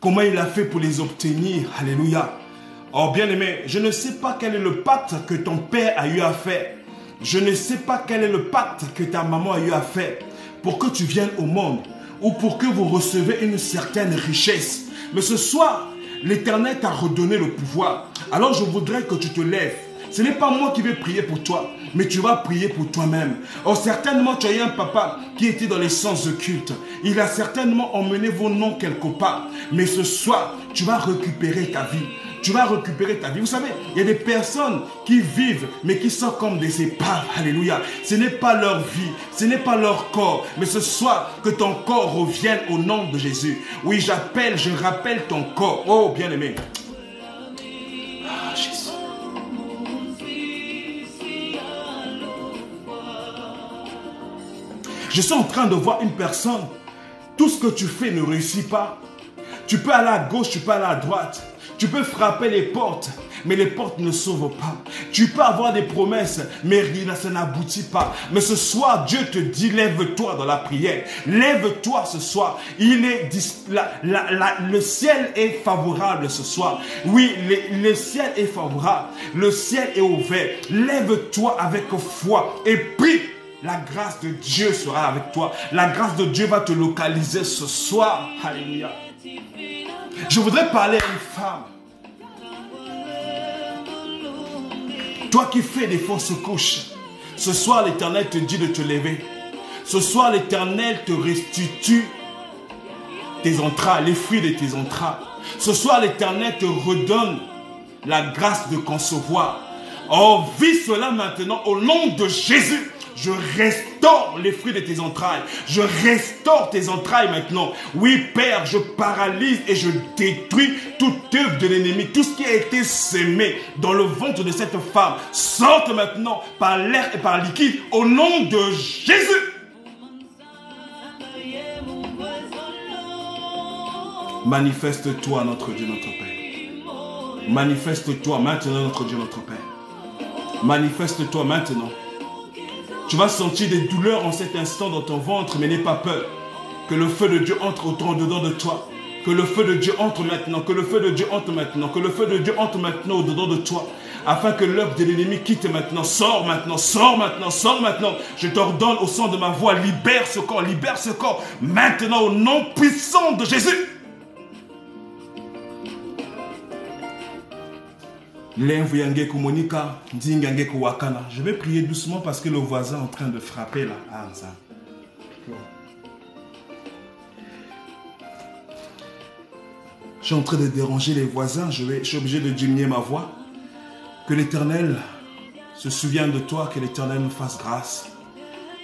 Comment il a fait pour les obtenir? Alléluia. Oh bien-aimé, je ne sais pas quel est le pacte que ton père a eu à faire. Je ne sais pas quel est le pacte que ta maman a eu à faire pour que tu viennes au monde ou pour que vous recevez une certaine richesse. Mais ce soir, l'Éternel t'a redonné le pouvoir. Alors je voudrais que tu te lèves. Ce n'est pas moi qui vais prier pour toi, mais tu vas prier pour toi-même. Oh, certainement, tu as eu un papa qui était dans les sens occultes. Il a certainement emmené vos noms quelque part. Mais ce soir, tu vas récupérer ta vie. Tu vas récupérer ta vie. Vous savez, il y a des personnes qui vivent, mais qui sont comme des épaves. Alléluia. Ce n'est pas leur vie, ce n'est pas leur corps. Mais ce soir, que ton corps revienne au nom de Jésus. Oui, je rappelle ton corps. Oh, bien-aimé. Ah, Jésus. Je suis en train de voir une personne. Tout ce que tu fais ne réussit pas. Tu peux aller à gauche, tu peux aller à droite. Tu peux frapper les portes, mais les portes ne s'ouvrent pas. Tu peux avoir des promesses, mais ça n'aboutit pas. Mais ce soir, Dieu te dit, lève-toi dans la prière. Lève-toi ce soir. Le ciel est favorable ce soir. Oui, le ciel est favorable. Le ciel est ouvert. Lève-toi avec foi et prie. La grâce de Dieu sera avec toi. La grâce de Dieu va te localiser ce soir. Alléluia. Je voudrais parler à une femme. Toi qui fais des fausses couches, ce soir l'Éternel te dit de te lever. Ce soir l'Éternel te restitue tes entrailles, les fruits de tes entrailles. Ce soir l'Éternel te redonne la grâce de concevoir. Oh, vis cela maintenant au nom de Jésus. Je restaure les fruits de tes entrailles. Je restaure tes entrailles maintenant. Oui, Père, je paralyse et je détruis toute œuvre de l'ennemi. Tout ce qui a été sémé dans le ventre de cette femme sorte maintenant par l'air et par liquide au nom de Jésus. Manifeste-toi, notre Dieu, notre Père. Manifeste-toi maintenant, notre Dieu, notre Père. Manifeste-toi maintenant. Tu vas sentir des douleurs en cet instant dans ton ventre, mais n'aie pas peur. Que le feu de Dieu entre au-dedans de toi. Que le feu de Dieu entre maintenant. Que le feu de Dieu entre maintenant. Que le feu de Dieu entre maintenant au-dedans de toi. Afin que l'œuvre de l'ennemi quitte maintenant. Sors maintenant, sors maintenant, sors maintenant. Je t'ordonne au son de ma voix, libère ce corps maintenant au nom puissant de Jésus. Je vais prier doucement parce que le voisin est en train de frapper là. Ah, ça. Je suis en train de déranger les voisins. Je suis obligé de diminuer ma voix. Que l'Éternel se souvienne de toi. Que l'Éternel nous fasse grâce.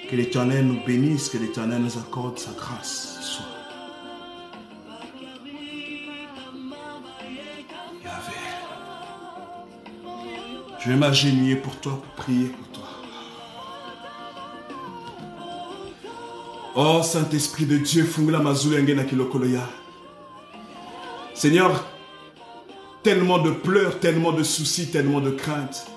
Que l'Éternel nous bénisse. Que l'Éternel nous accorde sa grâce ce soir. Je vais m'agenouiller pour toi, pour prier pour toi. Oh Saint-Esprit de Dieu, Seigneur, tellement de pleurs, tellement de soucis, tellement de craintes.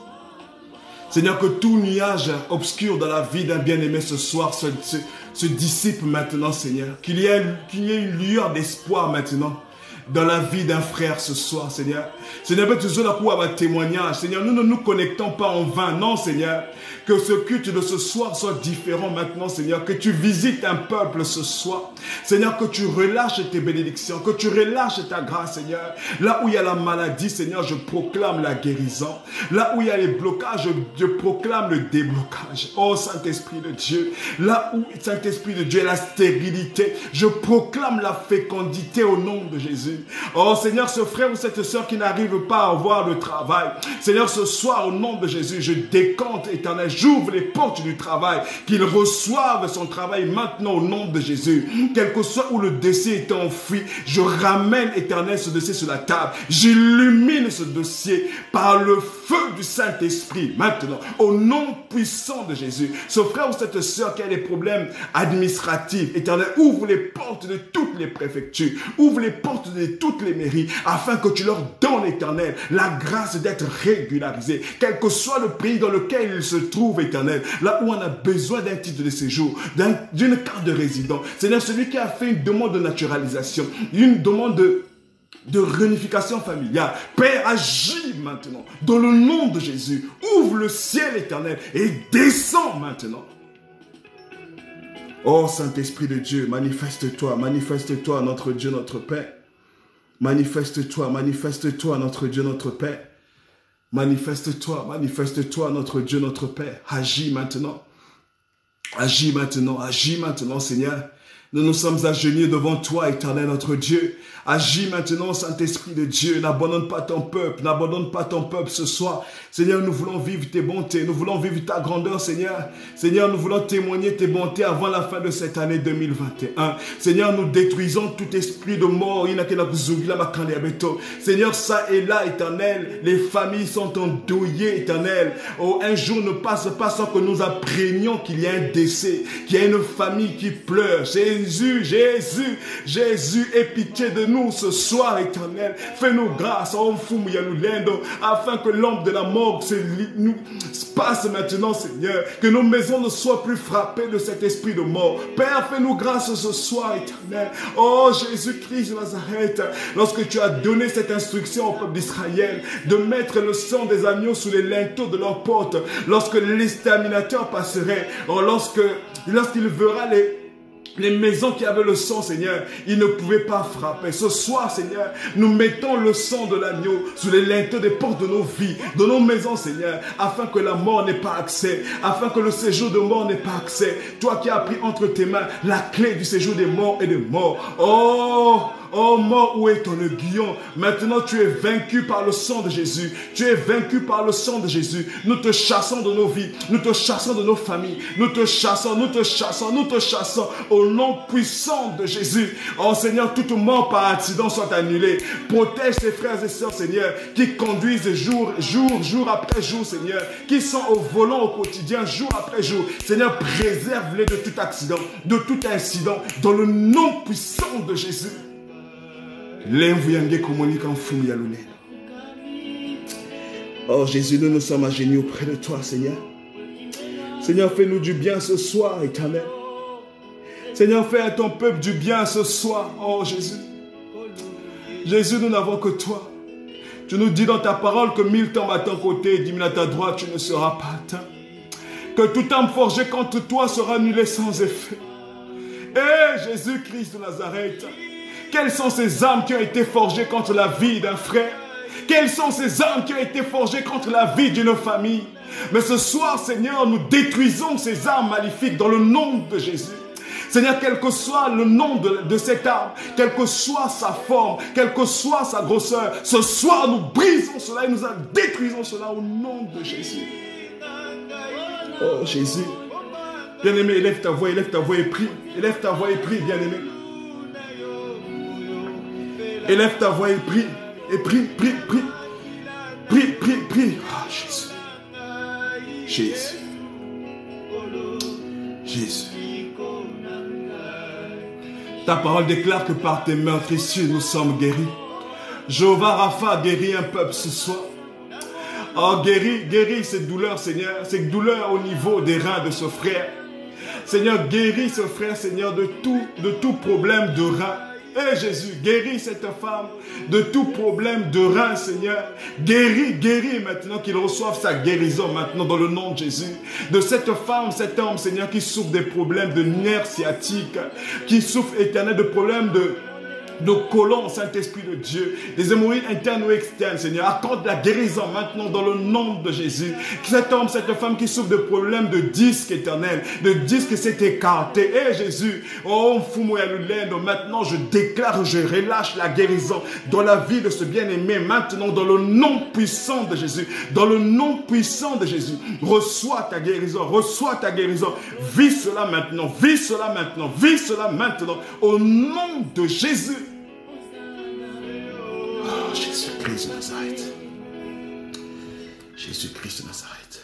Seigneur, que tout nuage obscur dans la vie d'un bien-aimé ce soir se dissipe maintenant, Seigneur. Qu'il y ait une lueur d'espoir maintenant. dans la vie d'un frère ce soir, Seigneur. Seigneur, tu es là pour un témoignage. Seigneur, nous ne nous connectons pas en vain. Non, Seigneur. Que ce culte de ce soir soit différent maintenant, Seigneur. Que tu visites un peuple ce soir. Seigneur, que tu relâches tes bénédictions. Que tu relâches ta grâce, Seigneur. Là où il y a la maladie, Seigneur, je proclame la guérison. Là où il y a les blocages, je proclame le déblocage. Oh, Saint-Esprit de Dieu. Là où, Saint-Esprit de Dieu, la stérilité, je proclame la fécondité au nom de Jésus. Oh, Seigneur, ce frère ou cette sœur qui n'arrive pas à avoir le travail. Seigneur, ce soir, au nom de Jésus, je décompte, Éternel, j'ouvre les portes du travail, qu'ils reçoivent son travail maintenant au nom de Jésus. Quel que soit où le dossier est enfoui, je ramène, Éternel, ce dossier sur la table. J'illumine ce dossier par le feu du Saint-Esprit maintenant, au nom puissant de Jésus. Ce frère ou cette sœur qui a des problèmes administratifs, Éternel, ouvre les portes de toutes les préfectures, ouvre les portes de toutes les mairies, afin que tu leur donnes, Éternel, la grâce d'être régularisés, quel que soit le pays dans lequel ils se trouvent, Éternel, là où on a besoin d'un titre de séjour, d'une carte de résident. Seigneur, celui qui a fait une demande de naturalisation, une demande de réunification familiale, Père, agis maintenant, dans le nom de Jésus, ouvre le ciel, Éternel, et descends maintenant. Oh Saint-Esprit de Dieu, manifeste-toi, manifeste-toi, notre Dieu, notre Père. Manifeste-toi, manifeste-toi, notre Dieu, notre Père. Manifeste-toi, manifeste-toi, notre Dieu, notre Père. Agis maintenant. Agis maintenant, Seigneur. Nous nous sommes agenouillés devant toi, Éternel, notre Dieu. Agis maintenant, Saint-Esprit de Dieu. N'abandonne pas ton peuple ce soir. Seigneur, nous voulons vivre tes bontés. Nous voulons vivre ta grandeur, Seigneur. Seigneur, nous voulons témoigner tes bontés avant la fin de cette année 2021. Seigneur, nous détruisons tout esprit de mort. Seigneur, ça et là, Éternel, les familles sont endeuillées, Éternel. Oh, un jour ne passe pas sans que nous apprenions qu'il y a un décès, qu'il y a une famille qui pleure. Jésus, Jésus, Jésus, aie pitié de nous ce soir, Éternel. Fais-nous grâce, afin que l'ombre de la mort nous passe maintenant, Seigneur. Que nos maisons ne soient plus frappées de cet esprit de mort. Père, fais-nous grâce ce soir, Éternel. Oh, Jésus-Christ de Nazareth, lorsque tu as donné cette instruction au peuple d'Israël de mettre le sang des agneaux sous les linteaux de leurs portes, lorsque l'exterminateur passerait, lorsqu'il verra les maisons qui avaient le sang, Seigneur, ils ne pouvaient pas frapper. Ce soir, Seigneur, nous mettons le sang de l'agneau sous les linteaux des portes de nos vies, de nos maisons, Seigneur, afin que la mort n'ait pas accès, afin que le séjour de mort n'ait pas accès. Toi qui as pris entre tes mains la clé du séjour des morts et des morts. Oh mort, où est ton aiguillon? Maintenant tu es vaincu par le sang de Jésus. Tu es vaincu par le sang de Jésus. Nous te chassons de nos vies. Nous te chassons de nos familles. Nous te chassons, nous te chassons, nous te chassons au nom puissant de Jésus. Oh Seigneur, toute mort par accident soit annulée. Protège tes frères et sœurs, Seigneur, qui conduisent jour après jour, Seigneur, qui sont au volant au quotidien, jour après jour. Seigneur, préserve-les de tout accident, de tout incident, dans le nom puissant de Jésus. Oh Jésus, nous sommes agenouillés auprès de toi, Seigneur. Seigneur, fais-nous du bien ce soir, Éternel. Seigneur, fais à ton peuple du bien ce soir. Oh Jésus. Jésus, nous n'avons que toi. Tu nous dis dans ta parole que 1000 tombent à ton côté et 10 000 à ta droite, tu ne seras pas atteint. Que toute âme forgée contre toi sera annulée sans effet. Eh Jésus-Christ de Nazareth, quelles sont ces âmes qui ont été forgées contre la vie d'un frère? Quelles sont ces âmes qui ont été forgées contre la vie d'une famille? Mais ce soir, Seigneur, nous détruisons ces âmes maléfiques dans le nom de Jésus. Seigneur, quel que soit le nom de cette âme, quelle que soit sa forme, quelle que soit sa grosseur, ce soir, nous brisons cela et nous détruisons cela au nom de Jésus. Oh Jésus, bien-aimé, élève ta voix et prie. Élève ta voix et prie, bien-aimé. Élève ta voix et prie. Et prie. Ah, Jésus. Ta parole déclare que par tes meurtrissures, nous sommes guéris. Jéhovah Rapha guérit un peuple ce soir. Oh, guéris cette douleur, Seigneur. Cette douleur au niveau des reins de ce frère. Seigneur, guéris ce frère, Seigneur, de tout problème de rein. Eh Jésus, guéris cette femme de tout problème de rein, Seigneur. Guéris maintenant, qu'il reçoive sa guérison maintenant dans le nom de Jésus. De cette femme, cet homme, Seigneur, qui souffre des problèmes de nerfs sciatiques, qui souffre éternel de problèmes de colons, Saint-Esprit de Dieu, des hémorroïdes internes ou externes, Seigneur. Accorde la guérison maintenant dans le nom de Jésus. Cet homme, cette femme qui souffre de problèmes de disque éternel, de disque s'est écarté. Eh Jésus, oh Fumouyalulen, maintenant je déclare, je relâche la guérison dans la vie de ce bien-aimé, maintenant dans le nom puissant de Jésus. Dans le nom puissant de Jésus, reçois ta guérison, reçois ta guérison. Vis cela maintenant, vis cela maintenant, vis cela maintenant, au nom de Jésus. Oh, Jésus-Christ de Nazareth. Jésus-Christ de Nazareth.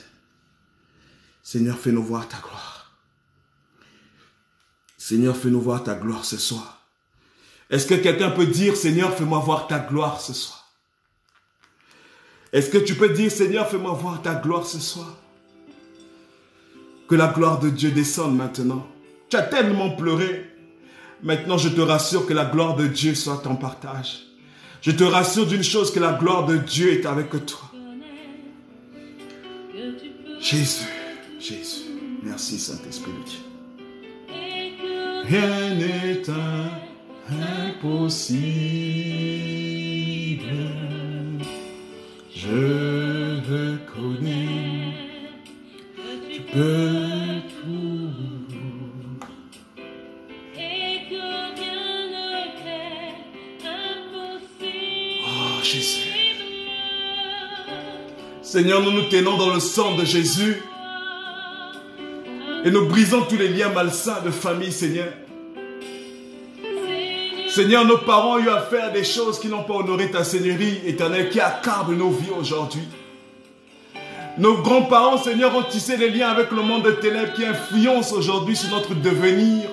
Seigneur, fais-nous voir ta gloire. Seigneur, fais-nous voir ta gloire ce soir. Est-ce que quelqu'un peut dire, Seigneur, fais-moi voir ta gloire ce soir? Est-ce que tu peux dire, Seigneur, fais-moi voir ta gloire ce soir? Que la gloire de Dieu descende maintenant. Tu as tellement pleuré. Maintenant, je te rassure que la gloire de Dieu soit ton partage. Je te rassure d'une chose, que la gloire de Dieu est avec toi. Jésus, Jésus, merci Saint-Esprit de Dieu. Rien n'est impossible. Je connais, tu peux tout. Jésus. Seigneur, nous nous tenons dans le sang de Jésus et nous brisons tous les liens malsains de famille, Seigneur. Seigneur, nos parents ont eu à faire des choses qui n'ont pas honoré ta Seigneurie éternelle, qui accablent nos vies aujourd'hui. Nos grands-parents, Seigneur, ont tissé des liens avec le monde de ténèbres qui influence aujourd'hui sur notre devenir.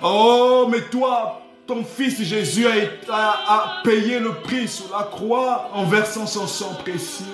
Oh, mais toi, ton fils Jésus a payé le prix sur la croix en versant son sang précieux.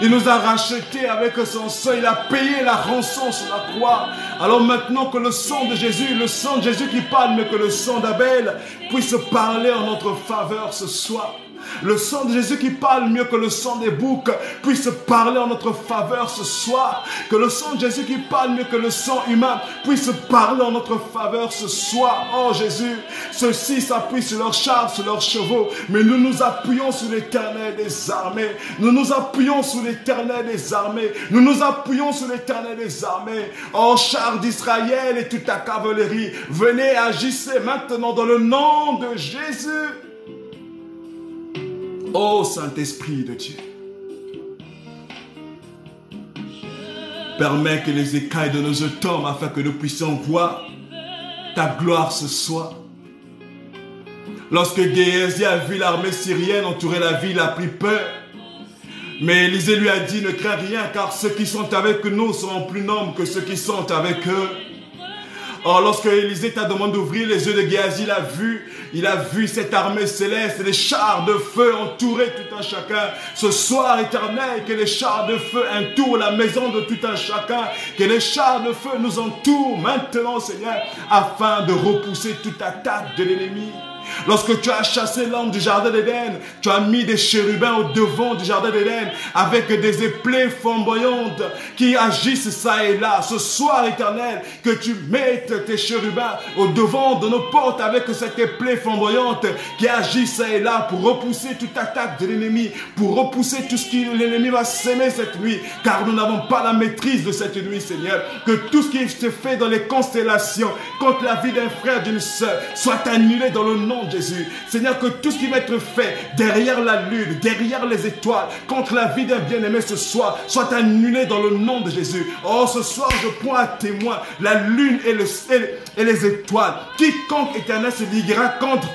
Il nous a rachetés avec son sang. Il a payé la rançon sur la croix. Alors maintenant que le sang de Jésus, le sang de Jésus qui parle mieux que le sang d'Abel, puisse parler en notre faveur ce soir. Le sang de Jésus qui parle mieux que le sang des boucs puisse parler en notre faveur ce soir. Que le sang de Jésus qui parle mieux que le sang humain puisse parler en notre faveur ce soir. Oh Jésus, ceux-ci s'appuient sur leurs chars, sur leurs chevaux, mais nous nous appuyons sur l'Éternel des armées. Nous nous appuyons sur l'Éternel des armées. Nous nous appuyons sur l'Éternel des armées. Oh chars d'Israël et toute ta cavalerie, venez agissez maintenant dans le nom de Jésus. Ô Saint-Esprit de Dieu, permets que les écailles de nos yeux tombent afin que nous puissions voir ta gloire ce soir. Lorsque Géasi a vu l'armée syrienne entourer la ville, il a pris peur. Mais Élisée lui a dit, ne crains rien, car ceux qui sont avec nous seront plus nombreux que ceux qui sont avec eux. Or, lorsque Élisée t'a demandé d'ouvrir les yeux de Géasi, il a vu cette armée céleste, les chars de feu entourer tout un chacun. Ce soir éternel, que les chars de feu entourent la maison de tout un chacun, que les chars de feu nous entourent maintenant, Seigneur, afin de repousser toute attaque de l'ennemi. Lorsque tu as chassé l'homme du jardin d'Éden, tu as mis des chérubins au devant du jardin d'Éden avec des épées flamboyantes qui agissent ça et là. Ce soir éternel, que tu mettes tes chérubins au devant de nos portes avec cette épée flamboyante qui agit ça et là pour repousser toute attaque de l'ennemi, pour repousser tout ce que l'ennemi va s'aimer cette nuit, car nous n'avons pas la maîtrise de cette nuit, Seigneur. Que tout ce qui se fait dans les constellations contre la vie d'un frère, d'une sœur, soit annulé dans le nom de Jésus. Seigneur, que tout ce qui va être fait derrière la lune, derrière les étoiles, contre la vie d'un bien-aimé ce soir, soit annulé dans le nom de Jésus. Oh, ce soir, je prends à témoin la lune et les étoiles. Quiconque éternel se liguera contre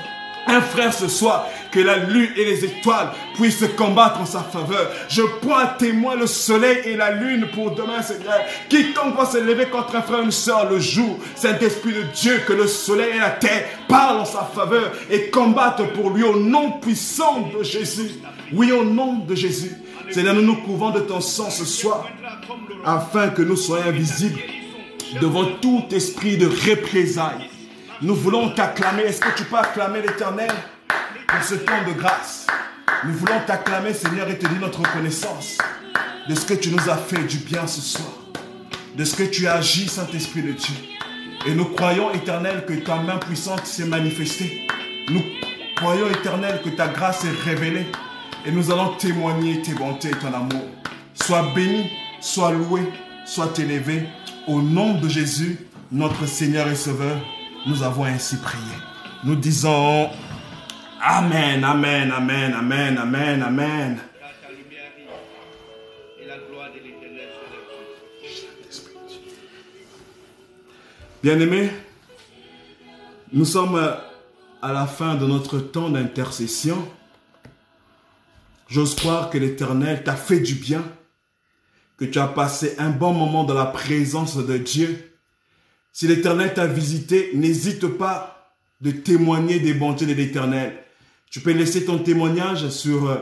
un frère ce soir, que la lune et les étoiles puissent combattre en sa faveur. Je prends à témoin le soleil et la lune pour demain, Seigneur. Quiconque va se lever contre un frère ou une soeur le jour, Saint-Esprit de Dieu, que le soleil et la terre parlent en sa faveur et combattent pour lui au nom puissant de Jésus. Oui, au nom de Jésus. Seigneur, nous nous couvrons de ton sang ce soir, afin que nous soyons invisibles devant tout esprit de représailles, Nous voulons t'acclamer. Est-ce que tu peux acclamer l'Éternel pour ce temps de grâce? Nous voulons t'acclamer, Seigneur, et te dire notre reconnaissance de ce que tu nous as fait du bien ce soir, de ce que tu as agi, Saint-Esprit de Dieu. Et nous croyons, Éternel, que ta main puissante s'est manifestée. Nous croyons, Éternel, que ta grâce est révélée. Et nous allons témoigner tes bontés et ton amour. Sois béni, sois loué, sois élevé. Au nom de Jésus, notre Seigneur et Sauveur, nous avons ainsi prié. Nous disons Amen, Amen, Amen, Amen, Amen, Amen. Bien-aimés, nous sommes à la fin de notre temps d'intercession. J'ose croire que l'Éternel t'a fait du bien, que tu as passé un bon moment dans la présence de Dieu. Si l'Éternel t'a visité, n'hésite pas de témoigner des bontés de l'Éternel. Tu peux laisser ton témoignage sur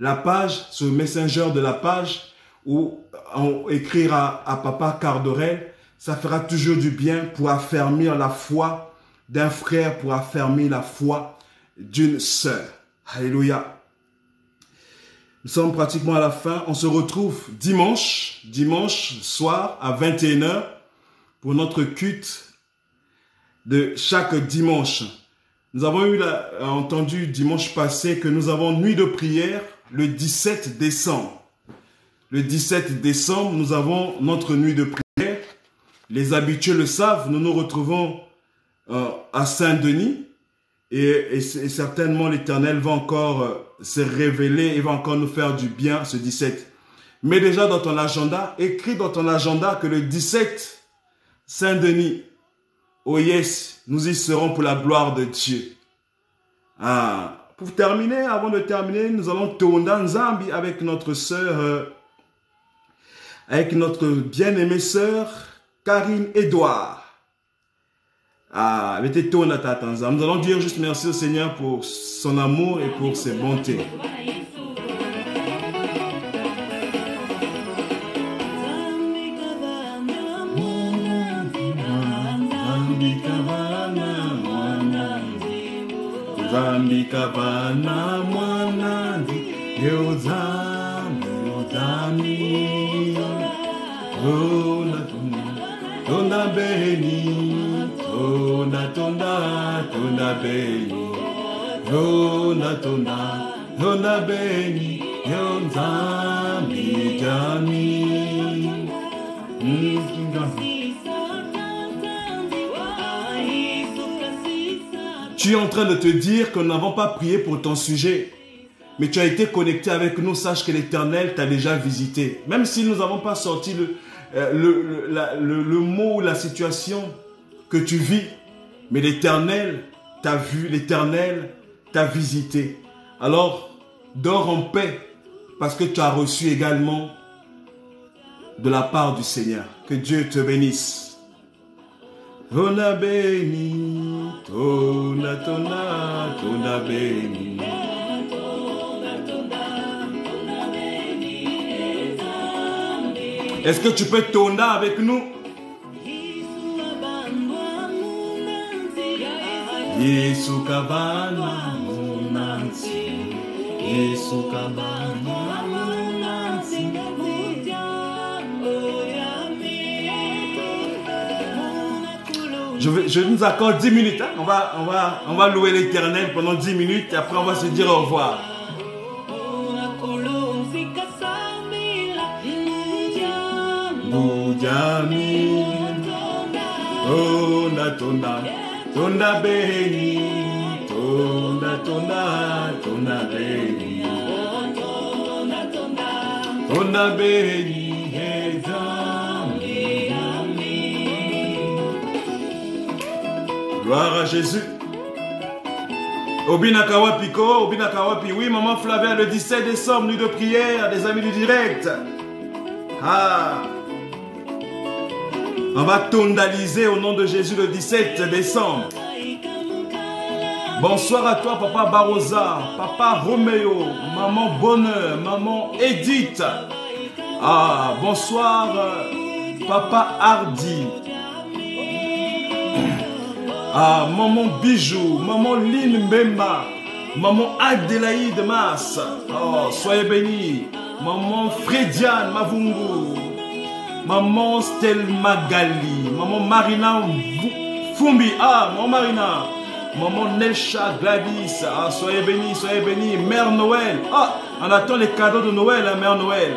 la page, sur le Messenger de la page, ou écrire à Papa Cardorel. Ça fera toujours du bien pour affermir la foi d'un frère, pour affermir la foi d'une sœur. Alléluia. Nous sommes pratiquement à la fin. On se retrouve dimanche soir à 21 h pour notre culte de chaque dimanche. Nous avons entendu dimanche passé que nous avons nuit de prière le 17 décembre. Le 17 décembre, nous avons notre nuit de prière. Les habitués le savent, nous nous retrouvons à Saint-Denis et certainement l'Éternel va encore se révéler et va encore nous faire du bien ce 17. Mais déjà dans ton agenda, écris dans ton agenda que le 17, Saint-Denis, oh yes, nous y serons pour la gloire de Dieu. Pour terminer, avant de terminer, nous allons tourner Nzambi avec notre sœur, avec notre bien-aimée sœur, Karine Edouard. Nous allons dire juste merci au Seigneur pour son amour et pour ses bontés. Zambi kabana mwanandi Yozami Tonda beni Tonda beni Tonda beni Yozami jami Tu es en train de te dire que nous n'avons pas prié pour ton sujet, mais tu as été connecté avec nous. Sache que l'Éternel t'a déjà visité. Même si nous n'avons pas sorti le mot ou la situation que tu vis, mais l'Éternel t'a vu, l'Éternel t'a visité. Alors, dors en paix parce que tu as reçu également de la part du Seigneur. Que Dieu te bénisse. Tona beni, tona beni. Est-ce que tu peux tona avec nous? Yesu kabana munansi, Yesu kabana munansi. Je nous accorde 10 minutes. Hein? On va louer l'Éternel pendant 10 minutes et après on va se dire au revoir. Boudjami, tonda beni, tonda beni, tonda beni, gloire à Jésus. Obinakawa Piko, Obinakawa Pi. Oui, maman Flavia, le 17 décembre, nuit de prière, des amis du direct. On va tondaliser au nom de Jésus le 17 décembre. Bonsoir à toi, papa Barosa, papa Roméo, maman Bonheur, maman Edith. Bonsoir, papa Hardy. Ah, maman Bijou, maman Lynn Mbemba, maman Adélaïde Mas. Oh, soyez bénis. Maman Frediane Mavungu, maman Stelma Gali, maman Marina Fumbi. Ah, maman Marina. Maman Nelcha Gladys, ah, soyez bénis, soyez bénis. Mère Noël, ah, on attend les cadeaux de Noël, hein, Mère Noël.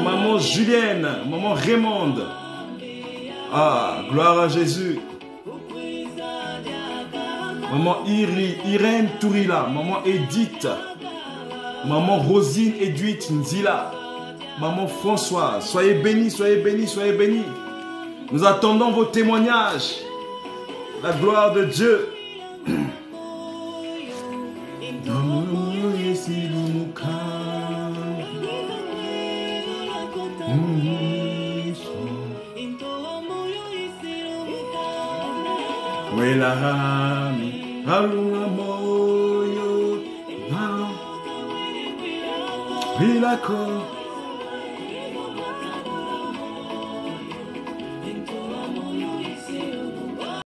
Maman Julienne, maman Raymonde, ah, gloire à Jésus. Maman Irène Tourila, maman Edith, maman Rosine Edith Nzila, maman Françoise, soyez bénis, soyez bénis, soyez bénis. Nous attendons vos témoignages. La gloire de Dieu.